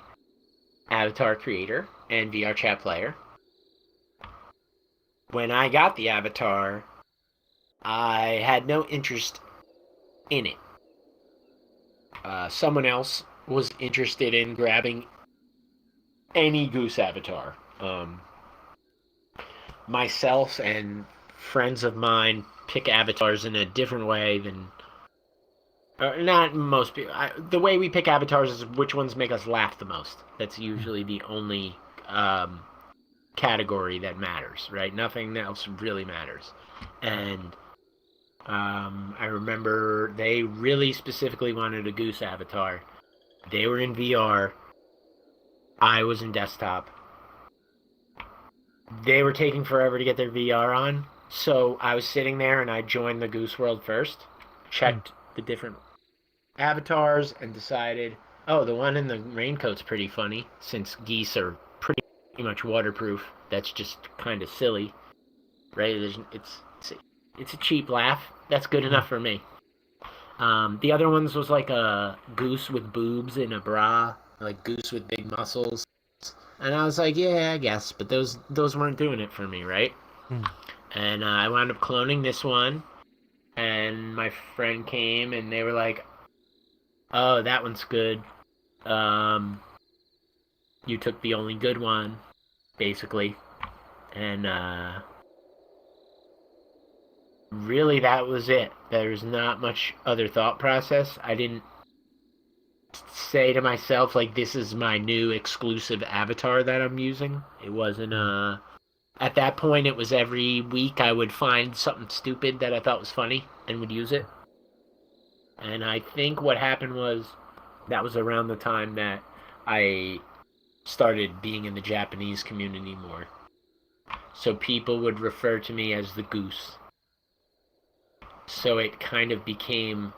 avatar creator and VRChat player. When I got the avatar, I had no interest in it. Someone else was interested in grabbing any goose avatar. Myself and friends of mine pick avatars in a different way than not most people. The way we pick avatars is which ones make us laugh the most. That's usually the only category that matters, right? Nothing else really matters. And I remember they really specifically wanted a goose avatar. They were in VR. I was in desktop. They were taking forever to get their VR on. So I was sitting there and I joined the Goose World first, checked the different avatars, and decided, oh, the one in the raincoat's pretty funny, since geese are pretty much waterproof. That's just kind of silly, right? It's a cheap laugh. That's good enough for me. The other ones was like a goose with boobs in a bra, like goose with big muscles. And I was like, yeah, I guess, but those weren't doing it for me, right? And I wound up cloning this one, and my friend came, and they were like, oh, that one's good. You took the only good one, basically. And really, that was it. There's not much other thought process. I didn't say to myself, like, this is my new exclusive avatar that I'm using. It wasn't, at that point, it was every week I would find something stupid that I thought was funny and would use it. And I think what happened was that was around the time that I started being in the Japanese community more. So people would refer to me as the goose. So it kind of became,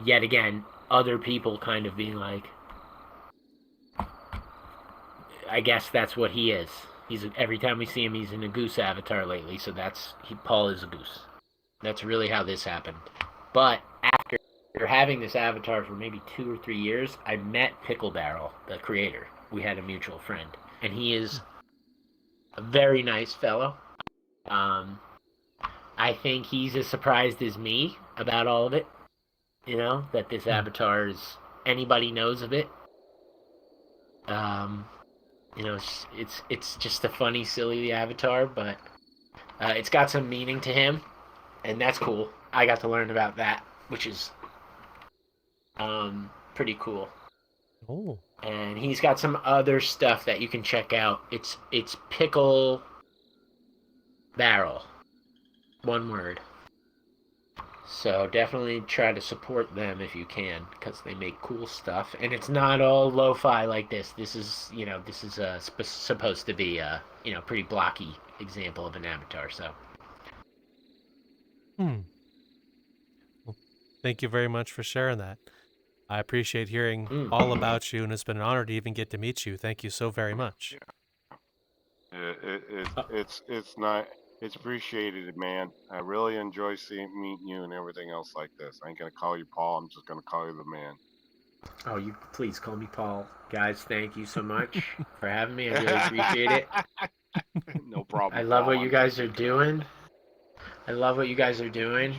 yet again, other people kind of being like, I guess that's what he is. Every time we see him, he's in a goose avatar lately. So Paul is a goose. That's really how this happened. But after having this avatar for maybe 2 or 3 years, I met Pickle Barrel, the creator. We had a mutual friend, and he is a very nice fellow. I think he's as surprised as me about all of it. You know, that this avatar anybody knows of it. You know, it's just a funny, silly avatar, but it's got some meaning to him, and that's cool. I got to learn about that, which is pretty cool.
Oh.
And he's got some other stuff that you can check out. It's Pickle Barrel, one word. So definitely try to support them if you can, because they make cool stuff, and it's not all lo-fi like this. This is supposed to be a pretty blocky example of an avatar. So.
Well, thank you very much for sharing that. I appreciate hearing all about you, and it's been an honor to even get to meet you. Thank you so very much.
It's not. It's appreciated, man. I really enjoy meeting you and everything else like this. I ain't gonna call you Paul. I'm just gonna call you the man.
Oh, you please call me Paul. Guys, thank you so much for having me. I really appreciate it.
No problem.
I love what you guys are doing.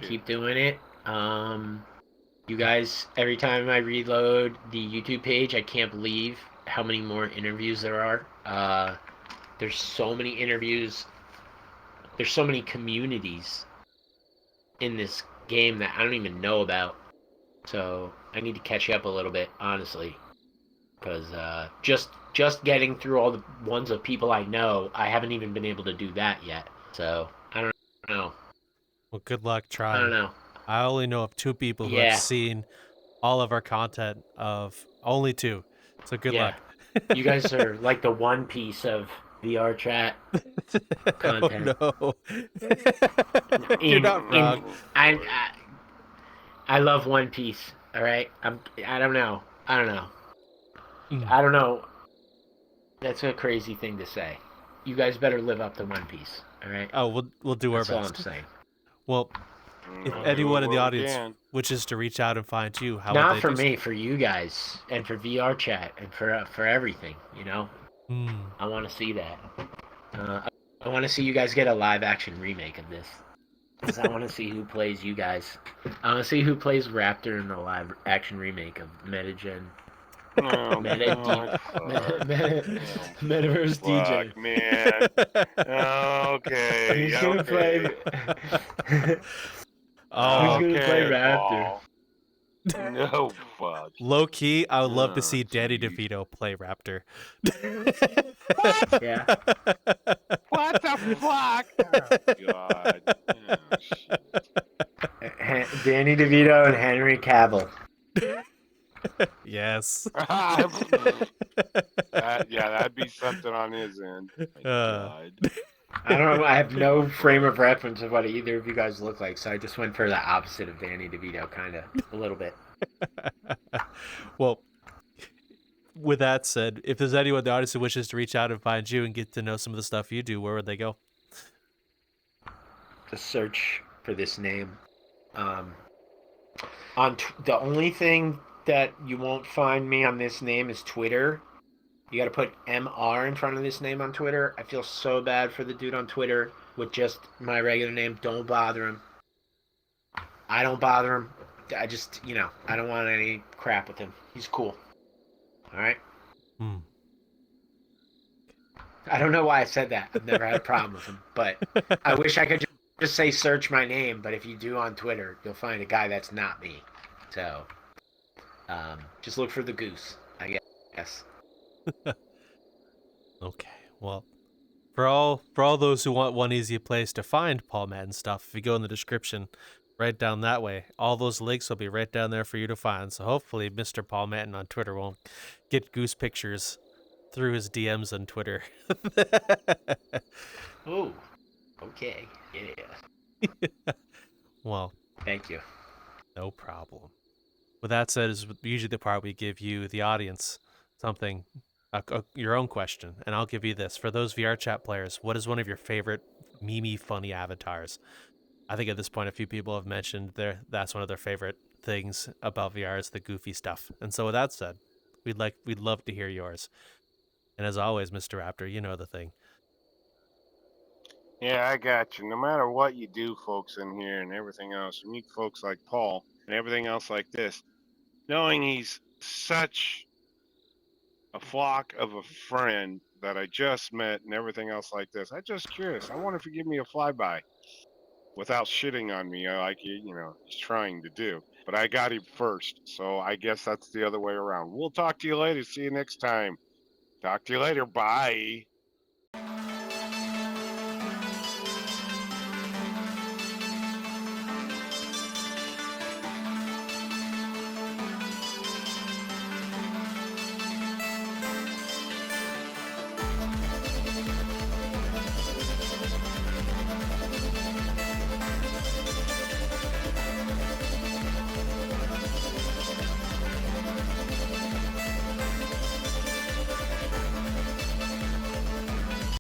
Keep doing it. You guys, every time I reload the YouTube page, I can't believe how many more interviews there are. There's so many interviews. There's so many communities in this game that I don't even know about. So I need to catch up a little bit, honestly. Because just getting through all the ones of people I know, I haven't even been able to do that yet. So I don't know.
Well, good luck trying.
I don't know.
I only know of 2 people who have seen all of our content, of only 2. So good luck.
You guys are like the One Piece of VRChat content.
Oh, no. You're not wrong.
I love One Piece. All right. I don't know. I don't know. That's a crazy thing to say. You guys better live up to One Piece. All right.
Oh, we'll do our best.
That's all I'm saying.
Well, if anyone in the audience wishes to reach out and find you, how would they do so?
Not for me, for you guys, and for VRChat, and for everything, you know? I want to see that. I want to see you guys get a live-action remake of this. Because I want to see who plays you guys. I want to see who plays Raptor in the live-action remake of Metagen. Metaverse Degen.
Man. Okay.
Who's gonna play? Who's gonna play Raptor?
No fuck.
Low key, I would love to see Danny DeVito play Raptor.
What?
Yeah.
What the fuck? Oh, God. Oh,
Danny DeVito and Henry Cavill.
Yes.
That'd be something on his end. God.
I don't know. I have no frame of reference of what either of you guys look like, so I just went for the opposite of Danny DeVito, kind of, a little bit.
Well, with that said, if there's anyone in the audience who wishes to reach out and find you and get to know some of the stuff you do, where would they go?
Just search for this name. The only thing that you won't find me on this name is Twitter. You gotta put MR in front of this name on Twitter. I feel so bad for the dude on Twitter with just my regular name. Don't bother him. I don't bother him. I just, I don't want any crap with him. He's cool. Alright? I don't know why I said that. I've never had a problem with him. But I wish I could just say search my name. But if you do on Twitter, you'll find a guy that's not me. So, Just look for the goose, I guess.
Okay, well, for all those who want one easy place to find Paul Manton stuff, if you go in the description, right down that way, all those links will be right down there for you to find. So hopefully, Mr. Paul Manton on Twitter won't get goose pictures through his DMs on Twitter.
Oh, okay, yeah.
Well,
Thank you.
no problem. With that said, is usually the part we give you, the audience, something, your own question, and I'll give you this. For those VRChat players, what is one of your favorite meme funny avatars? I think at this point, a few people have mentioned that's one of their favorite things about VR is the goofy stuff. And so, with that said, we'd love to hear yours. And as always, Mr. Raptor, you know the thing.
Yeah, I got you. No matter what you do, folks in here and everything else, you meet folks like Paul and everything else like this, knowing he's such a flock of a friend that I just met and everything else like this. I'm just curious. I wonder if you give me a flyby without shitting on me, like he's trying to do. But I got him first, so I guess that's the other way around. We'll talk to you later. See you next time. Talk to you later. Bye.